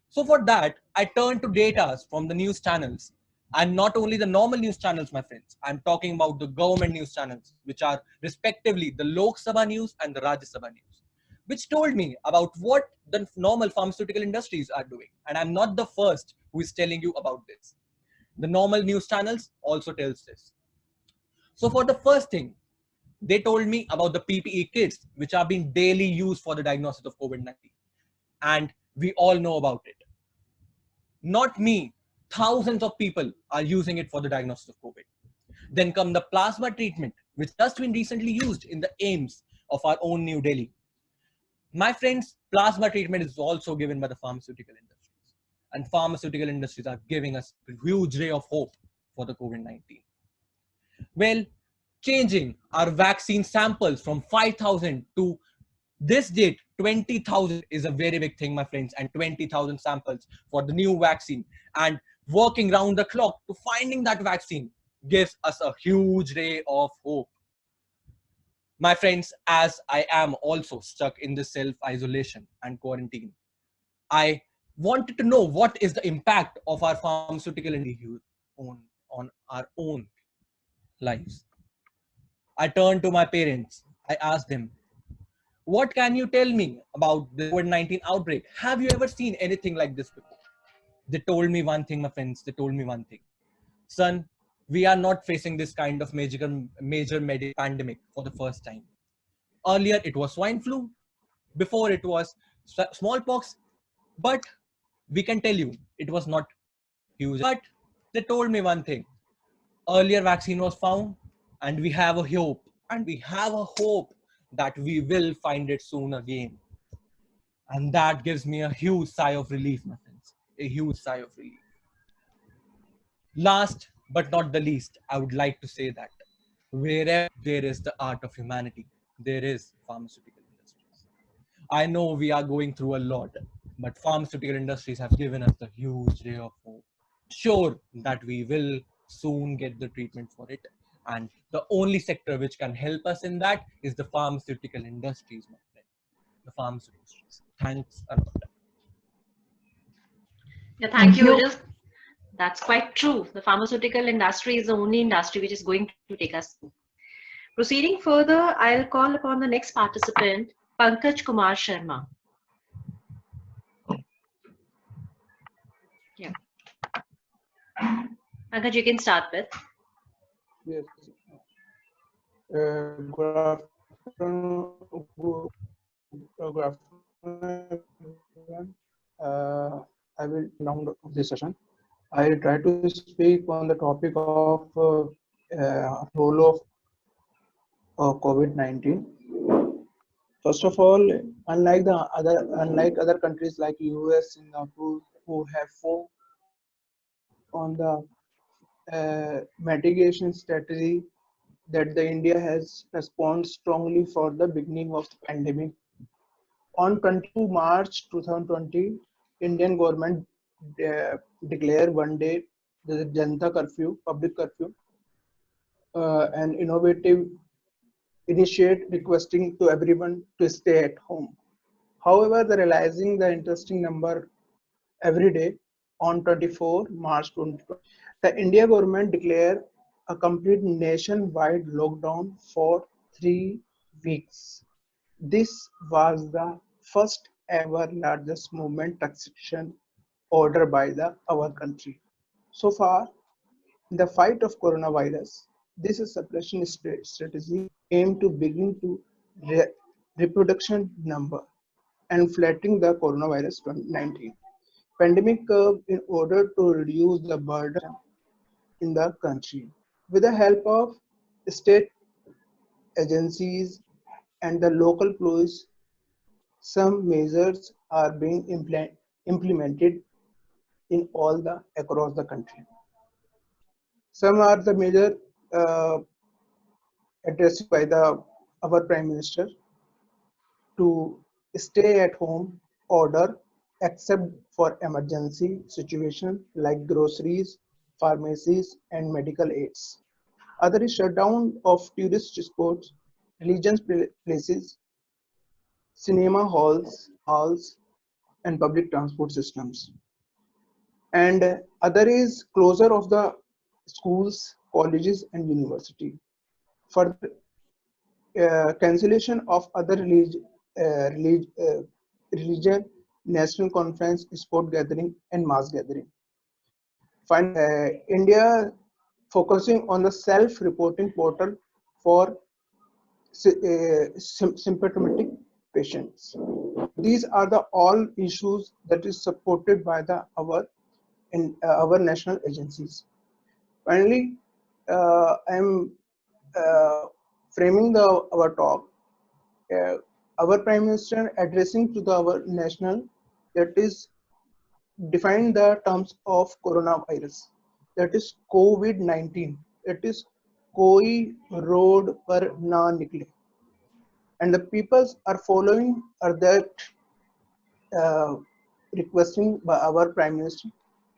So for that, I turn to data from the news channels, and not only the normal news channels, my friends. I'm talking about the government news channels, which are respectively the Lok Sabha news and the Rajya Sabha news, which told me about what the normal pharmaceutical industries are doing. And I'm not the first who is telling you about this. The normal news channels also tells this. So for the first thing, they told me about the PPE kits, which are being daily used for the diagnosis of COVID-19. And we all know about it. Not me, thousands of people are using it for the diagnosis of COVID. Then come the plasma treatment, which just been recently used in the AIIMS of our own New Delhi. My friends, plasma treatment is also given by the pharmaceutical industries. And pharmaceutical industries are giving us a huge ray of hope for the COVID-19. Well, changing our vaccine samples from 5,000 to this date, 20,000 is a very big thing, my friends, and 20,000 samples for the new vaccine. And working round the clock to finding that vaccine gives us a huge ray of hope. My friends, as I am also stuck in this self-isolation and quarantine, I wanted to know what is the impact of our pharmaceutical industry on our own lives. I turned to my parents. I asked them, what can you tell me about the COVID-19 outbreak? Have you ever seen anything like this before? They told me one thing, my friends. They told me one thing. Son, we are not facing this kind of major medical pandemic for the first time. Earlier, it was swine flu. Before, it was smallpox. But we can tell you, it was not huge. But they told me one thing. Earlier vaccine was found, and we have a hope. And we have a hope that we will find it soon again. And that gives me a huge sigh of relief, my friends. A huge sigh of relief. Last but not the least, I would like to say that wherever there is the art of humanity, there is pharmaceutical industries. I know we are going through a lot, but pharmaceutical industries have given us a huge ray of hope. Sure that we will soon get the treatment for it. And the only sector which can help us in that is the pharmaceutical industries, my friend. The pharmaceutical industries. Thanks a lot. Yeah, thank you. That's quite true. The pharmaceutical industry is the only industry which is going to take us through. Proceeding further, I'll call upon the next participant, Pankaj Kumar Sharma. Yeah. Pankaj, you can start with. Yes. Good afternoon. Good afternoon, everyone. I will round up this session. I will try to speak on the topic of role of COVID-19. First of all, unlike other countries like US, Singapore, who have focused on the mitigation strategy that the India has responded strongly for the beginning of the pandemic. On 22 March 2020, Indian government declared one day the Janata curfew, public curfew, an innovative initiate requesting to everyone to stay at home. However, the realizing the interesting number every day on 24 March 2020, the India government declared a complete nationwide lockdown for 3 weeks. This was the first ever largest movement taxation order by our country. So far, in the fight of coronavirus, this suppression strategy aimed to begin to reproduction number and flattening the coronavirus 2019 pandemic curve in order to reduce the burden in the country. With the help of state agencies and the local police, some measures are being implemented in all the across the country. Some are the measure uh, addressed by the our Prime Minister to stay at home order except for emergency situation like groceries, pharmacies, and medical aids. Other is shutdown of tourist spots, religious places, cinema halls, and public transport systems. And other is closure of the schools, colleges, and university. Further, cancellation of other religion, national conference, sport gathering, and mass gathering. Finally, India focusing on the self-reporting portal for symptomatic patients. These are the all issues that is supported by our national agencies. Finally, I am framing our talk. Our Prime Minister addressing to our national, that is define the terms of coronavirus, that is COVID-19, that is koi road par na nikle, and the peoples are following are that uh, requesting by our Prime Minister,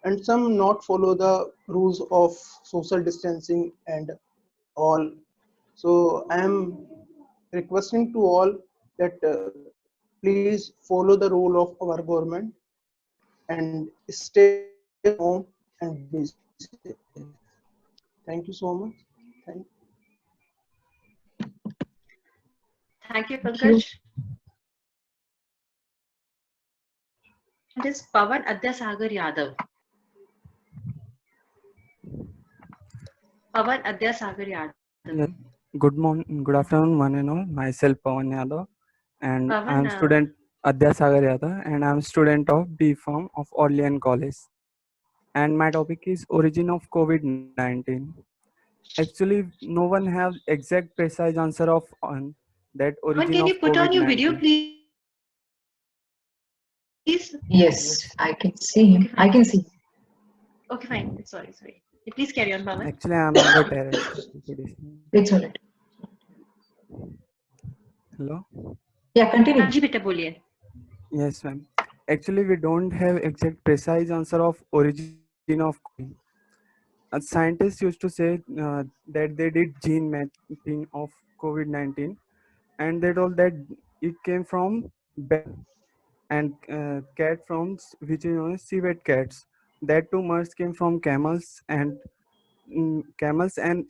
and some not follow the rules of social distancing and all. So I am requesting to all that please follow the rule of our government and stay home and be safe. Thank you so much. Thank you, Thank you. Pankaj. It is Pawan Adyasagar Yadav. Pawan Adyasagar Yadav. Yeah. Good afternoon, one and all. Myself Pawan Yadav, and Pawan, I'm student Adyasagar Yadav, and I'm student of B Farm of Orlean College. And my topic is origin of COVID-19. Actually, no one have exact precise answer of on that Pawan, origin can of you put on your video, COVID-19. please? Yes, I can see him. Okay, I can see. Okay, fine. Sorry. Please carry on, Pawan. Actually, I'm on the terrace. It's all right. Hello. Yeah, continue. Haan ji, beta boliye. Yes, ma'am. Actually, we don't have exact precise answer of origin of COVID. Scientists used to say that they did gene mapping of COVID-19, and they told that it came from bat and cat from which is known as civet cats, That two MERS came from camels and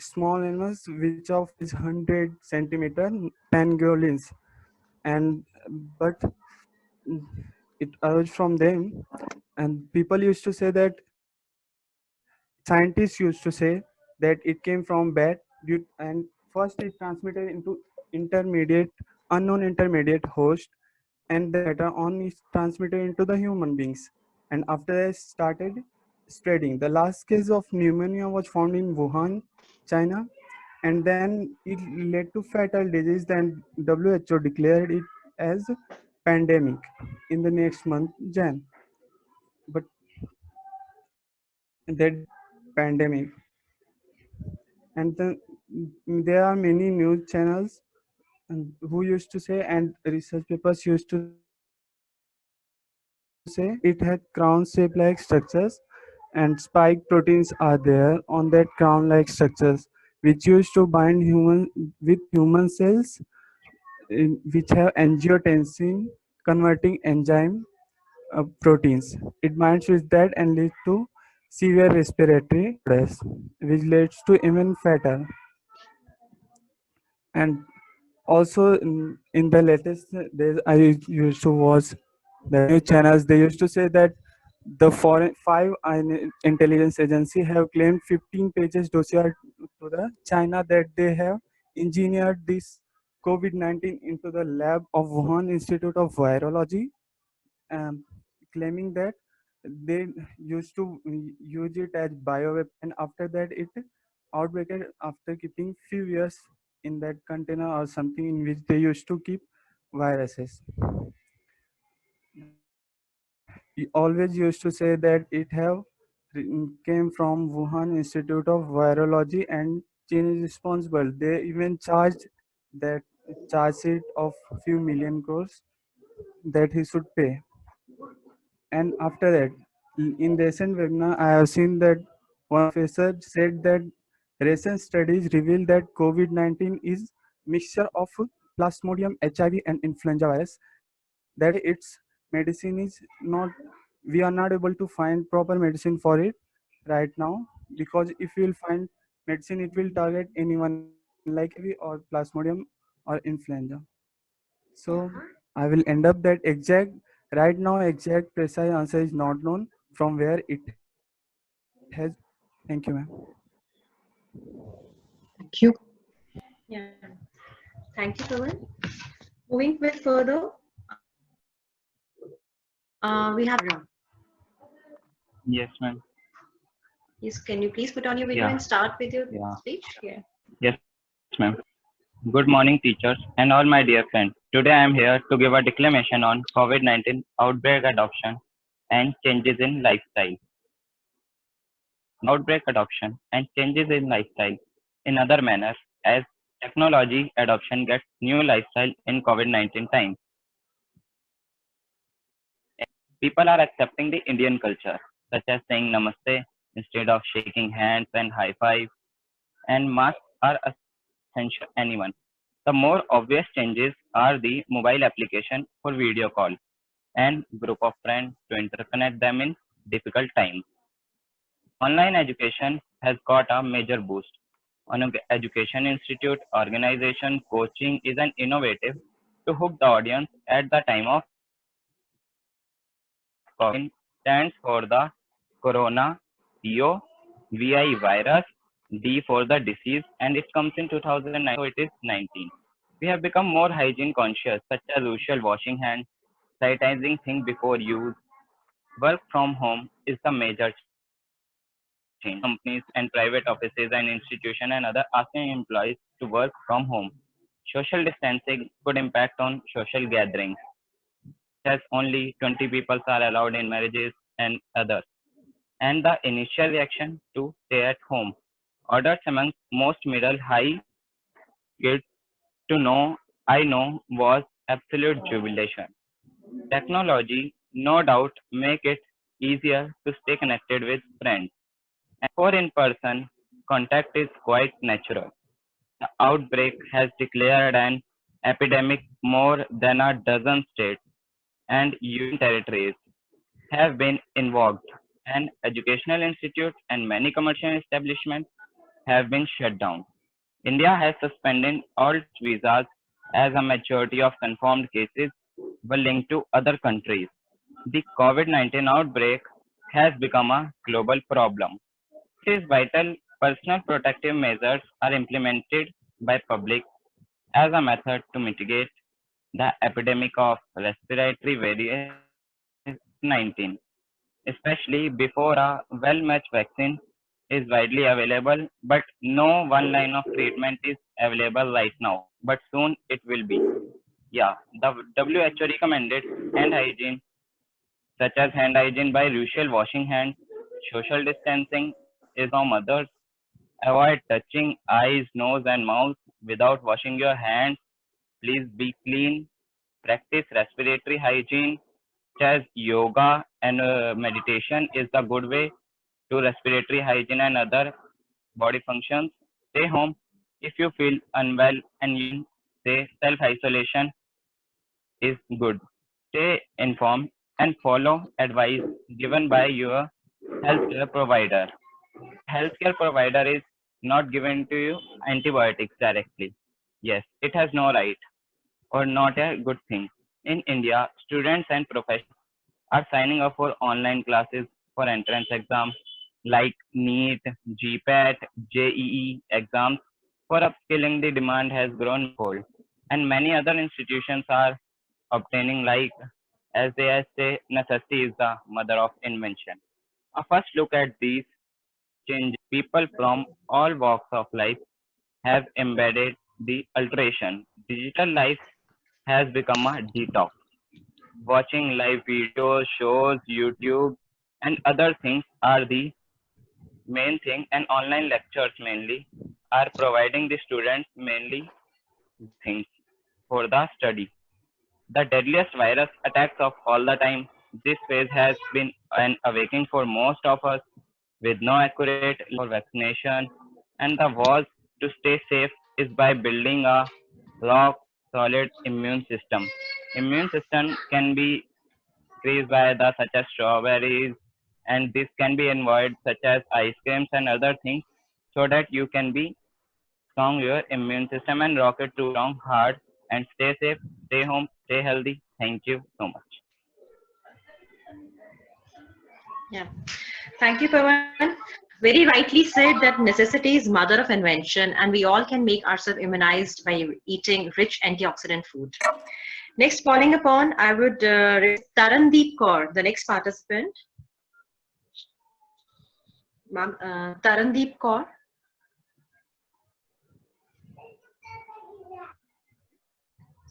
small animals which of is 100 centimeter pangolins, and but mm, it arose from them. And people used to say that scientists used to say that it came from bat and first it transmitted into intermediate unknown intermediate host, and then later on is transmitted into the human beings, and after that started spreading. The last case of pneumonia was found in Wuhan, China, and then it led to fatal disease. Then WHO declared it as pandemic in the next month, Jan. But that pandemic, and then there are many news channels who used to say, and research papers used to say it had crown shape like structures, and spike proteins are there on that crown like structures which used to bind human with human cells, which have angiotensin converting enzyme proteins. It binds with that and leads to severe respiratory distress, which leads to even fatal. And also in the latest days, I used to watch the news channels. They used to say that the foreign five intelligence agency have claimed 15 pages dossier to the China that they have engineered this COVID-19 into the lab of Wuhan Institute of Virology, um, claiming that they used to use it as bioweapon, and after that it outbreaked after keeping few years in that container or something in which they used to keep viruses. He always used to say that it have came from Wuhan Institute of Virology and China is responsible. They even charged that charge sheet of few million crores that he should pay. And after that, in recent webinar, I have seen that one professor said that recent studies reveal that COVID-19 is mixture of Plasmodium, HIV, and influenza virus. That its medicine is not, we are not able to find proper medicine for it right now, because if we will find medicine, it will target anyone like HIV or Plasmodium or influenza. So I will end up that exact right now exact precise answer is not known from where it has. Thank you, ma'am. Thank you. Yeah. Thank you, Pawan. Moving with further, we have Ram. Yes, ma'am. Yes, can you please put on your video Yeah. and start with your Yeah. speech? Yeah. Yes, ma'am. Good morning, teachers, and all my dear friends. Today I am here to give a declamation on COVID-19 outbreak adoption and changes in lifestyle. Outbreak adoption and changes in lifestyle in other manner, as technology adoption gets new lifestyle in COVID-19 time. People are accepting the Indian culture, such as saying namaste instead of shaking hands and high five, and masks are essential for anyone. The more obvious changes are the mobile application for video call and group of friends to interconnect them in difficult times. Online education has got a major boost. On Education Institute organization, coaching is an innovative to hook the audience at the time of COVID. Stands for the corona, CO, VI virus, D for the disease, and it comes in 2009, so it is 19. We have become more hygiene conscious, such as usual washing hands, sanitizing things before use. Work from home is the major change. Companies and private offices and institutions and other asking employees to work from home. Social distancing could impact on social gatherings, as only 20 people are allowed in marriages and others. And the initial reaction to stay at home. Orders among most middle high kids to know I know was absolute jubilation. Technology, no doubt, make it easier to stay connected with friends. And for in-person, contact is quite natural. The outbreak has declared an epidemic more than a dozen states and union territories have been involved, and educational institutes and many commercial establishments have been shut down. India has suspended all visas as a majority of confirmed cases were linked to other countries. The COVID-19 outbreak has become a global problem. It is vital personal protective measures are implemented by public as a method to mitigate the epidemic of respiratory variant 19, especially before a well-matched vaccine is widely available, but no one line of treatment is available right now, but soon it will be. Yeah, the WHO recommended hand hygiene, such as hand hygiene by usual washing hands, social distancing is from others, avoid touching eyes, nose, and mouth without washing your hands, please be clean, practice respiratory hygiene, such as yoga and meditation is the good way to respiratory hygiene and other body functions. Stay home if you feel unwell and you say self-isolation is good. Stay informed and follow advice given by your healthcare provider. Healthcare provider is not given to you antibiotics directly. Yes, it has no right or not a good thing. In India, students and professionals are signing up for online classes for entrance exams like NEET, GPAT, JEE exams. For upskilling, the demand has grown fold, and many other institutions are obtaining, like as they say, necessity is the mother of invention. A first look at these changes. People from all walks of life have embedded the alteration. Digital life has become a detox. Watching live videos, shows, YouTube, and other things are the main thing, and online lectures mainly are providing the students mainly things for the study. The deadliest virus attacks of all the time. This phase has been an awakening for most of us with no accurate for vaccination, and the was to stay safe is by building a rock solid immune system. Immune system can be increased by the such as strawberries, and this can be avoided such as ice creams and other things, so that you can be strong your immune system and rock it to strong hard and stay safe, stay home, stay healthy. Thank you so much. Yeah. Thank you, Pawan. Very rightly said that necessity is mother of invention, and we all can make ourselves immunized by eating rich antioxidant food. Next, calling upon, I would Tarandeep Kaur, the next participant. Ma'am, Tarandeep Kaur.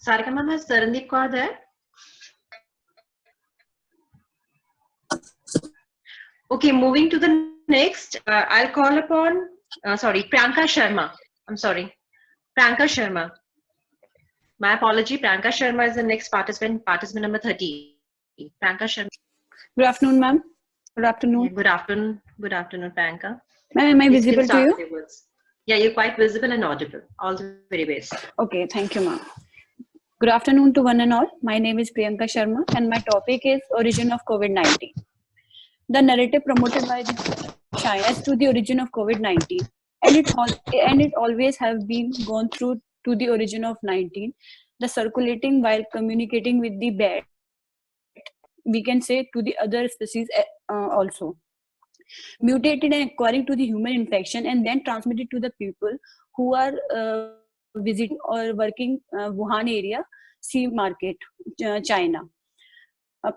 Sarika ma'am, has Tarandeep Kaur there? Okay, moving to the next, I'll call upon, Priyanka Sharma. I'm sorry, Priyanka Sharma. My apology, Priyanka Sharma is the next participant, participant number 30. Priyanka Sharma. Good afternoon, ma'am. Good afternoon. Yeah, good afternoon. Good afternoon, Priyanka. Ma'am, am I Please visible to you? your words. Yeah, you're quite visible and audible. All the very best. Okay, thank you, ma'am. Good afternoon to one and all. My name is Priyanka Sharma, and my topic is origin of COVID-19. The narrative promoted by China as to the origin of COVID-19, and it always have been gone through to the origin of 19. The circulating while communicating with the bat, we can say to the other species also. Mutated and acquiring to the human infection, and then transmitted to the people who are visiting or working Wuhan area, sea market, China.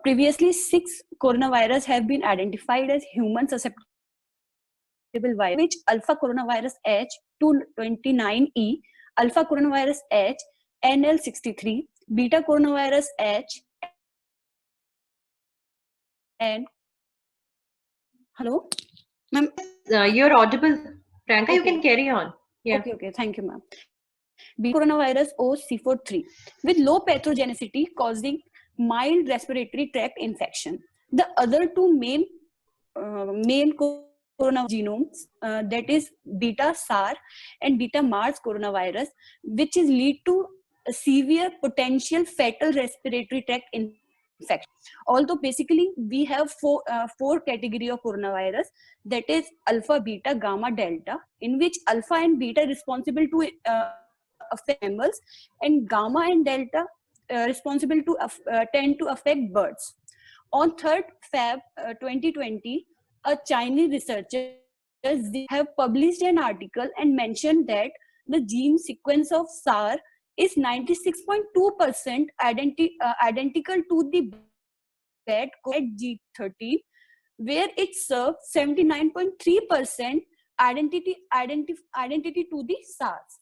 Previously, 6 coronavirus have been identified as human susceptible virus, which alpha coronavirus H229E, alpha coronavirus H, NL63, beta coronavirus H, and hello, ma'am. You're audible, Priyanka. Okay. You can carry on. Yeah. Okay. Thank you, ma'am. Beta coronavirus OC43 with low pathogenicity causing mild respiratory tract infection. The other two main coronavirus genomes, that is beta SAR and beta Mars coronavirus, which is lead to a severe potential fatal respiratory tract infection. Although basically we have four category of coronavirus, that is alpha, beta, gamma, delta, in which alpha and beta are responsible to affect mammals, and gamma and delta responsible to tend to affect birds. On 3rd Feb 2020, a Chinese researchers have published an article and mentioned that the gene sequence of SARS is 96.2% identical to the bat G13, where it serves 79.3% identity to the SARS.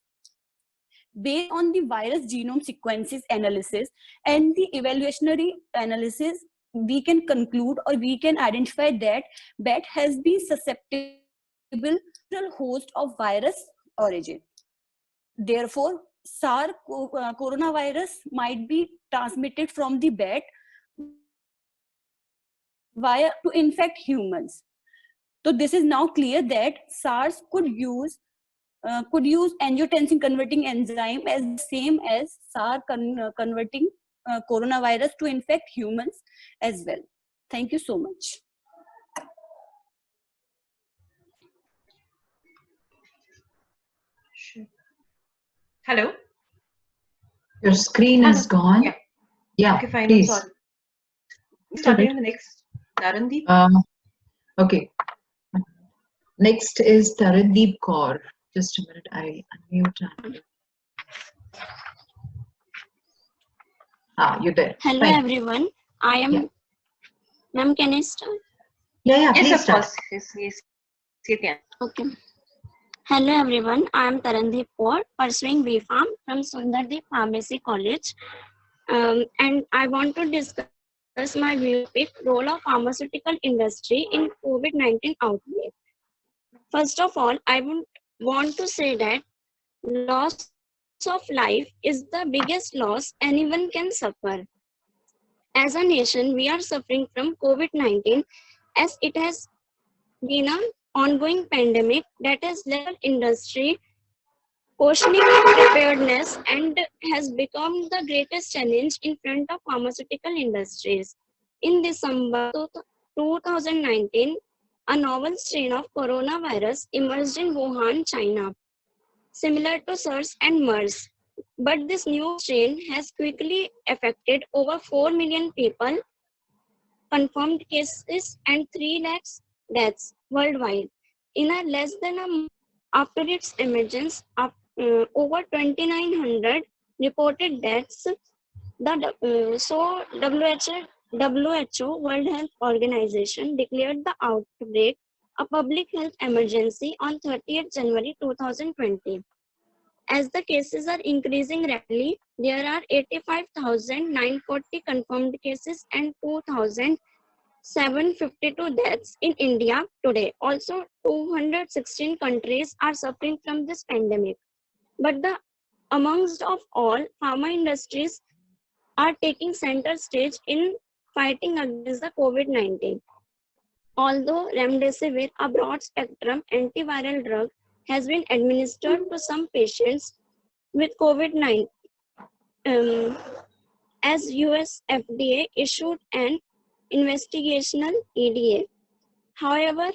Based on the virus genome sequences analysis and the evolutionary analysis, we can conclude or we can identify that bat has been susceptible to host of virus origin. Therefore, SARS coronavirus might be transmitted from the bat via to infect humans. So this is now clear that SARS could use angiotensin converting enzyme as the same as SARS converting coronavirus to infect humans as well. Thank you so much. Hello? Your screen is gone. Yeah. Yeah, Okay, fine. please. I'm sorry. Starting the next. Tarandeep? Okay. Next is Tarandeep Kaur. Just a minute, I'll unmute. You're there. Hello Fine. everyone. I am Ma'am, can I start? Yeah, yes, please of start. course. Yes, you can. Okay. Hello everyone. I am Tarandeep Kaur, pursuing B.Pharm from Sundardeep Pharmacy College, and I want to discuss my view with role of pharmaceutical industry in COVID-19 outbreak. First of all, I would want to say that loss of life is the biggest loss anyone can suffer. As a nation, we are suffering from COVID-19 as it has been an ongoing pandemic that has left industry questioning preparedness and has become the greatest challenge in front of pharmaceutical industries. In December 2019, a novel strain of coronavirus emerged in Wuhan, China, similar to SARS and MERS. But this new strain has quickly affected over 4 million people, confirmed cases, and 3 lakhs deaths worldwide. In a less than a month after its emergence, over 2,900 reported deaths. WHO, World Health Organization, declared the outbreak a public health emergency on 30th January 2020. As the cases are increasing rapidly, there are 85,940 confirmed cases and 2,752 deaths in India today. Also, 216 countries are suffering from this pandemic. But amongst of all, pharma industries are taking center stage in fighting against the COVID-19. Although remdesivir, a broad-spectrum antiviral drug, has been administered to some patients with COVID-19, as US FDA issued an investigational EDA. However,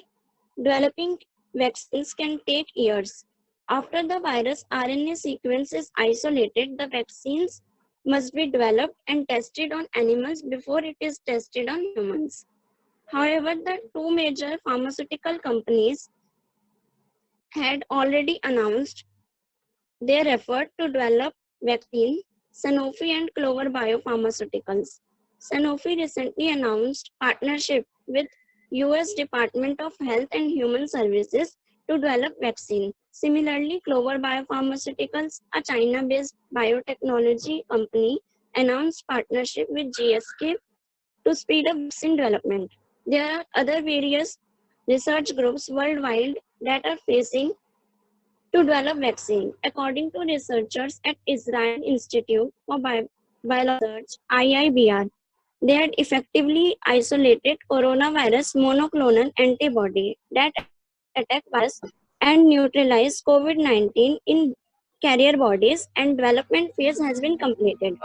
developing vaccines can take years. After the virus RNA sequence is isolated, the vaccines must be developed and tested on animals before it is tested on humans. However, the two major pharmaceutical companies had already announced their effort to develop vaccine, Sanofi and Clover Biopharmaceuticals. Sanofi recently announced partnership with US Department of Health and Human Services to develop vaccine. Similarly, Clover Biopharmaceuticals, a China-based biotechnology company, announced partnership with GSK to speed up vaccine development. There are other various research groups worldwide that are facing to develop vaccine. According to researchers at Israel Institute for Bioresearch, IIBR, they had effectively isolated coronavirus monoclonal antibody that attack virus and neutralize COVID-19 in carrier bodies, and development phase has been completed.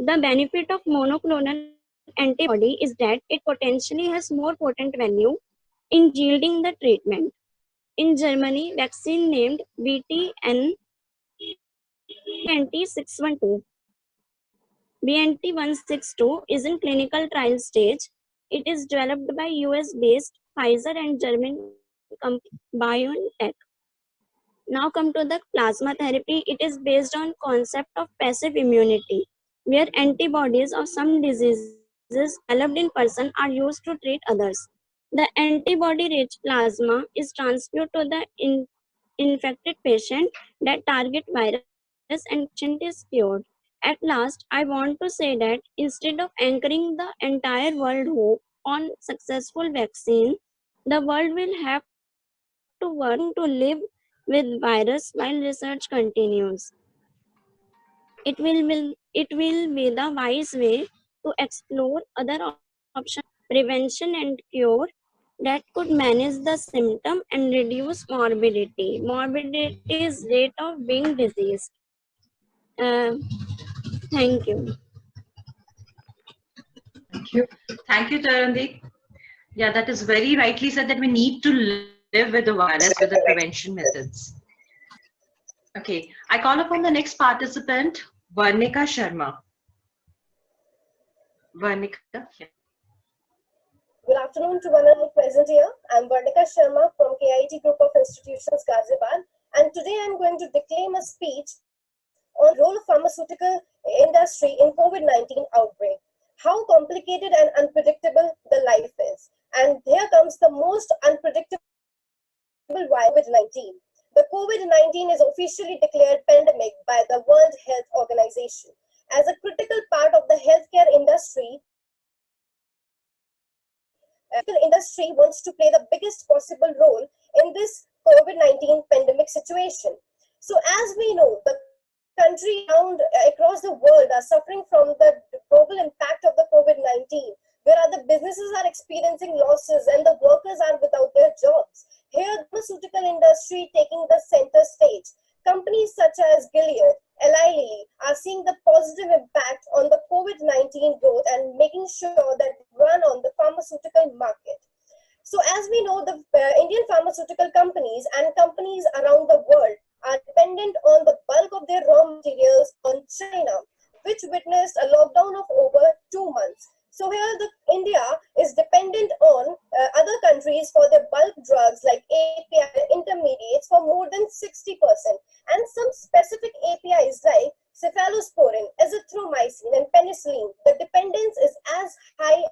The benefit of monoclonal antibody is that it potentially has more potent value in yielding the treatment. In Germany, vaccine named BNT612 BNT162 is in clinical trial stage. It is developed by US-based Pfizer and German company BioNTech. Now come to the plasma therapy. It is based on concept of passive immunity, where antibodies of some diseases developed in person are used to treat others. The antibody-rich plasma is transfused to the infected patient that target virus and patient is cured. At last, I want to say that instead of anchoring the entire world hope on successful vaccine, the world will have to work to live with virus while research continues. It will be the wise way to explore other options, prevention and cure that could manage the symptom and reduce morbidity. Morbidity is rate of being diseased. Thank you. Thank you. Thank you, Tarandeep. Yeah, that is very rightly said that we need to live with the virus with the prevention methods. Okay, I call upon the next participant, Varnika Sharma. Varnika, yeah. Good afternoon to one and all present here. I'm Varnika Sharma from KIT Group of Institutions, Ghaziabad, and today I'm going to declaim a speech on the role of pharmaceutical industry in COVID-19 outbreak. How complicated and unpredictable the life is. And here comes the most unpredictable COVID-19. The COVID-19 is officially declared pandemic by the World Health Organization. As a critical part of the healthcare industry, the industry wants to play the biggest possible role in this COVID-19 pandemic situation. So as we know, the country across the world are suffering from the global impact of the COVID-19, where other businesses are experiencing losses and the workers are without their jobs. Here, the pharmaceutical industry taking the center stage. Companies such as Gilead, Eli Lilly are seeing the positive impact on the COVID-19 growth and making sure that they run on the pharmaceutical market. So as we know, the Indian pharmaceutical companies and companies around the world are dependent on the bulk of their raw materials on China, which witnessed a lockdown of over 2 months. So here India is dependent on other countries for their bulk drugs like API intermediates for more than 60%. And some specific APIs like cephalosporin, azithromycin and penicillin, the dependence is as high as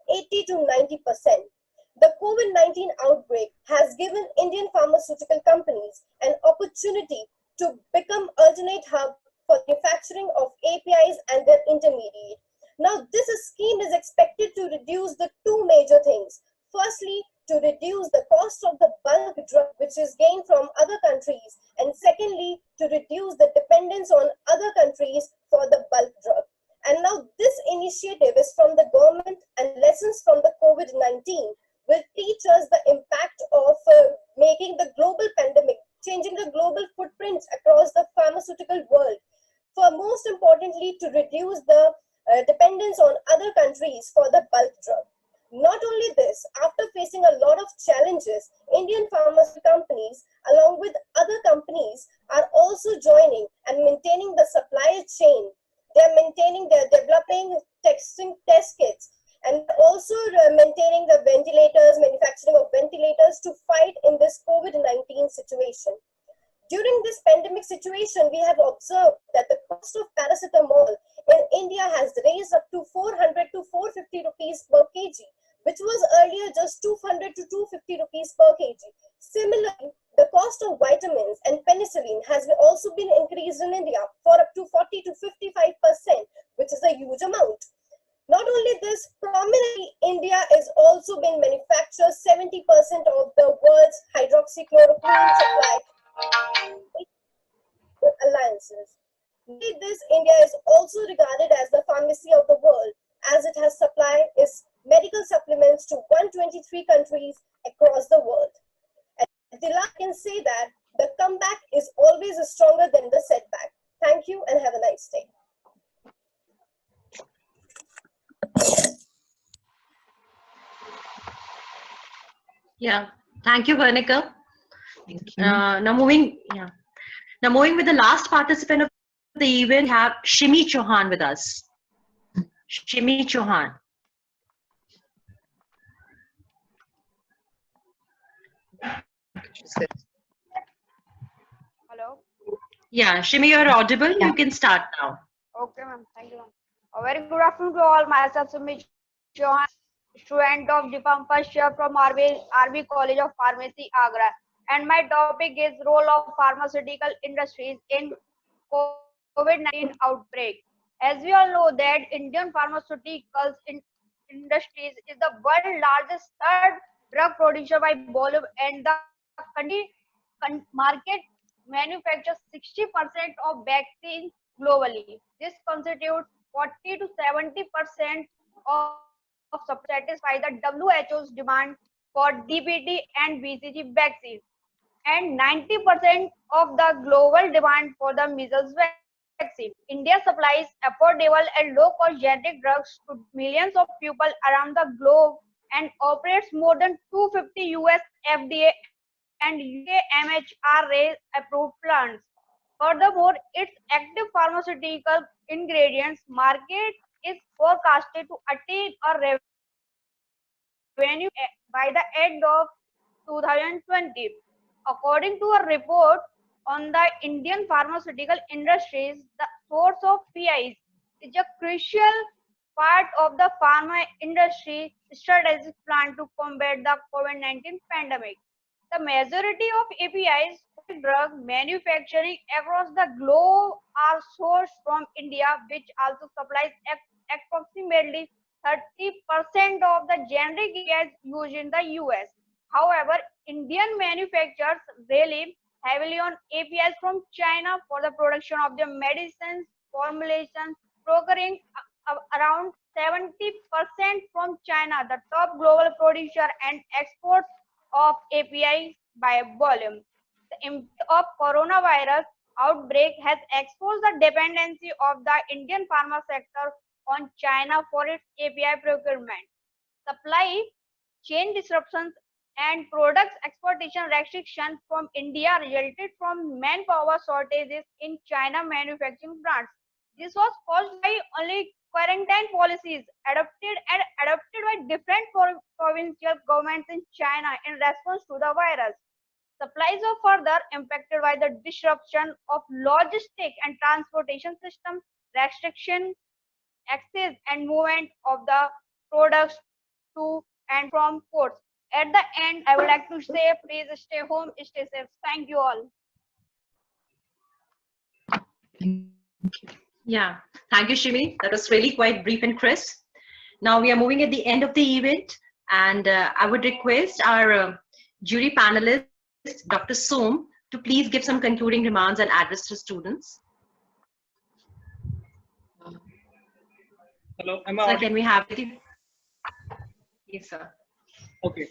80 to 90%. The COVID-19 outbreak has given Indian pharmaceutical companies an opportunity to become alternate hub for manufacturing of APIs and their intermediate. Now, this scheme is expected to reduce the two major things. Firstly, to reduce the cost of the bulk drug which is gained from other countries, and secondly, to reduce the dependence on other countries for the bulk drug. And now this initiative is from the government, and lessons from the COVID-19 will teach us the impact of making the global pandemic, changing the global footprints across the pharmaceutical world. For most importantly, to reduce the dependence on other countries for the bulk drug. Not only this, after facing a lot of challenges, Indian pharmaceutical companies, along with other companies, are also joining and maintaining the supply chain. They're developing testing test kits, and also maintaining the ventilators, manufacturing of ventilators to fight in this COVID-19 situation. During this pandemic situation, we have observed that the cost of paracetamol in India has raised up to 400 to 450 rupees per kg, which was earlier just 200 to 250 rupees per kg. Similarly, the cost of vitamins and penicillin has also been increased in India for up to 40 to 55%, which is a huge amount. Not only this, prominently India is also being manufactured 70% of the world's hydroxychloroquine supply alliances. With this, India is also regarded as the pharmacy of the world, as it has supplied its medical supplements to 123 countries across the world. And I can say that the comeback is always stronger than the setback. Thank you and have a nice day. Yeah. Thank you, Varnika. Thank you. Now moving with the last participant of the event, we have Shimi Chauhan with us. Shimi Chauhan. Hello. Yeah, Shimi, you're audible. Yeah. You can start now. Okay, ma'am. Thank you, ma'am. A very good afternoon to all. Myself, Sumit Chauhan, student of Diploma first year from RV College of Pharmacy, Agra. And my topic is role of pharmaceutical industries in COVID-19 outbreak. As we all know that Indian pharmaceuticals industries is the world's largest third drug producer by volume, and the country market manufactures 60% of vaccines globally. This constitutes 40 to 70% of satisfy the WHO's demand for DPT and BCG vaccines, and 90% of the global demand for the measles vaccine. India supplies affordable and low-cost generic drugs to millions of people around the globe and operates more than 250 US FDA and UK MHRA approved plants. Furthermore, its active pharmaceutical ingredients market is forecasted to attain a revenue by the end of 2020. According to a report on the Indian pharmaceutical industries, the source of PIs is a crucial part of the pharma industry strategic plan to combat the COVID-19 pandemic. The majority of APIs for drug manufacturing across the globe are sourced from India, which also supplies approximately 30% of the generic APIs used in the US. However, Indian manufacturers rely heavily on APIs from China for the production of their medicines formulations, procuring around 70% from China, the top global producer and exports of API by volume. The impact of coronavirus outbreak has exposed the dependency of the Indian pharma sector on China for its API procurement. Supply chain disruptions and products exportation restrictions from India resulted from manpower shortages in China manufacturing plants. This was caused by only quarantine policies adopted by different provincial governments in China in response to the virus. Supplies are further impacted by the disruption of logistic and transportation system, restriction, access and movement of the products to and from ports. At the end, I would like to say, please stay home, stay safe. Thank you all. Yeah, thank you, Shimi. That was really quite brief and crisp. Now we are moving at the end of the event, and I would request our jury panelist, Dr. Som, to please give some concluding remarks and address to students. Hello, am I So audible? can we have it? Yes, sir. Okay.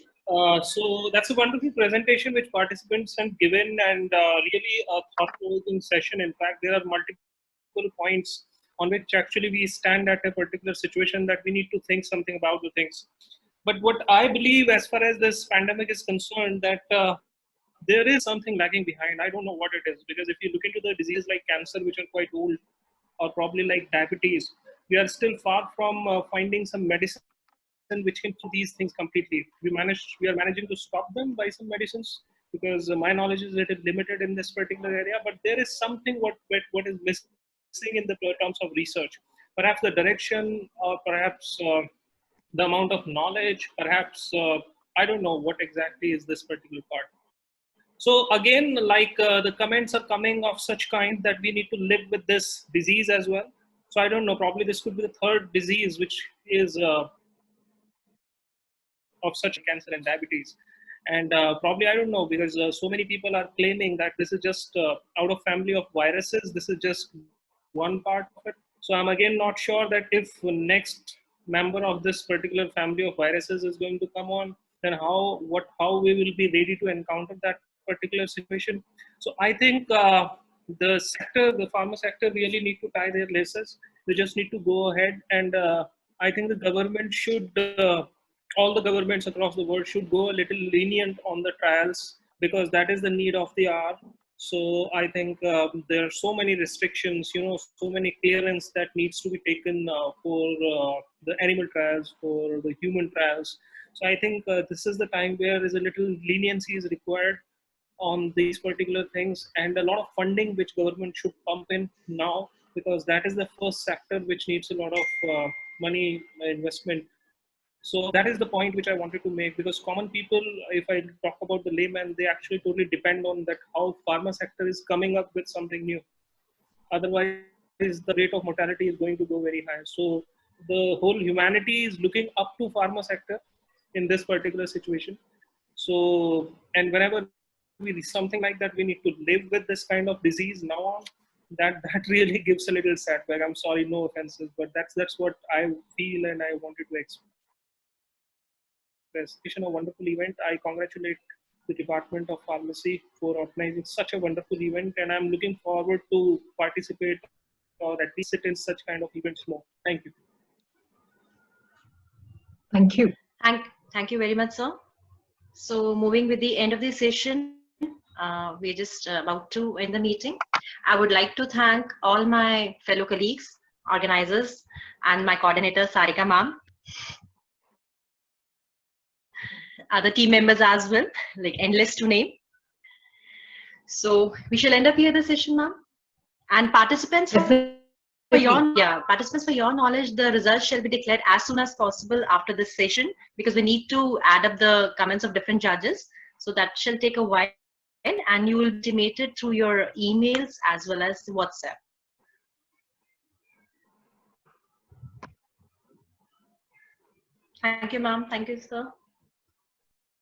So that's a wonderful presentation which participants have given, and really a thought-provoking session. In fact, there are multiple points on which actually we stand at a particular situation that we need to think something about the things. But what I believe as far as this pandemic is concerned, that there is something lagging behind. I don't know what it is, because if you look into the diseases like cancer, which are quite old, or probably like diabetes, we are still far from finding some medicine which can do these things completely. We are managing to stop them by some medicines, because my knowledge is a little limited in this particular area. But there is something what is missing in the terms of research. Perhaps the direction, or perhaps the amount of knowledge. Perhaps I don't know what exactly is this particular part. So again, like the comments are coming of such kind that we need to live with this disease as well. So I don't know, probably this could be the third disease which is of such cancer and diabetes. And probably, I don't know, because so many people are claiming that this is just out of family of viruses. This is just one part of it. So I'm again not sure that if next member of this particular family of viruses is going to come on, then how we will be ready to encounter that particular situation. So I think the pharma sector really need to tie their laces. They just need to go ahead, and I think the government should all the governments across the world should go a little lenient on the trials, because that is the need of the hour. So I think there are so many restrictions, so many clearance that needs to be taken for the animal trials, for the human trials. So I think this is the time where is a little leniency is required on these particular things, and a lot of funding which government should pump in now, because that is the first sector which needs a lot of money investment. So that is the point which I wanted to make, because common people, if I talk about the layman, they actually totally depend on that how pharma sector is coming up with something new. Otherwise, the rate of mortality is going to go very high. So the whole humanity is looking up to pharma sector in this particular situation. So, and whenever we see something like that, we need to live with this kind of disease now on. That really gives a little setback. I'm sorry, no offenses, but that's what I feel, and I wanted to express. A wonderful event. I congratulate the Department of Pharmacy for organizing such a wonderful event, and I'm looking forward to participate or at least sit in such kind of events more. Thank you. Thank you. Thank you very much, sir. So moving with the end of the session, we're just about to end the meeting. I would like to thank all my fellow colleagues, organizers, and my coordinator, Sarika ma'am. Other team members as well, like endless to name. So we shall end up here the session, ma'am. And participants, for your knowledge, the results shall be declared as soon as possible after this session, because we need to add up the comments of different judges. So that shall take a while, and you will be intimated through your emails as well as WhatsApp. Thank you, ma'am. Thank you, sir.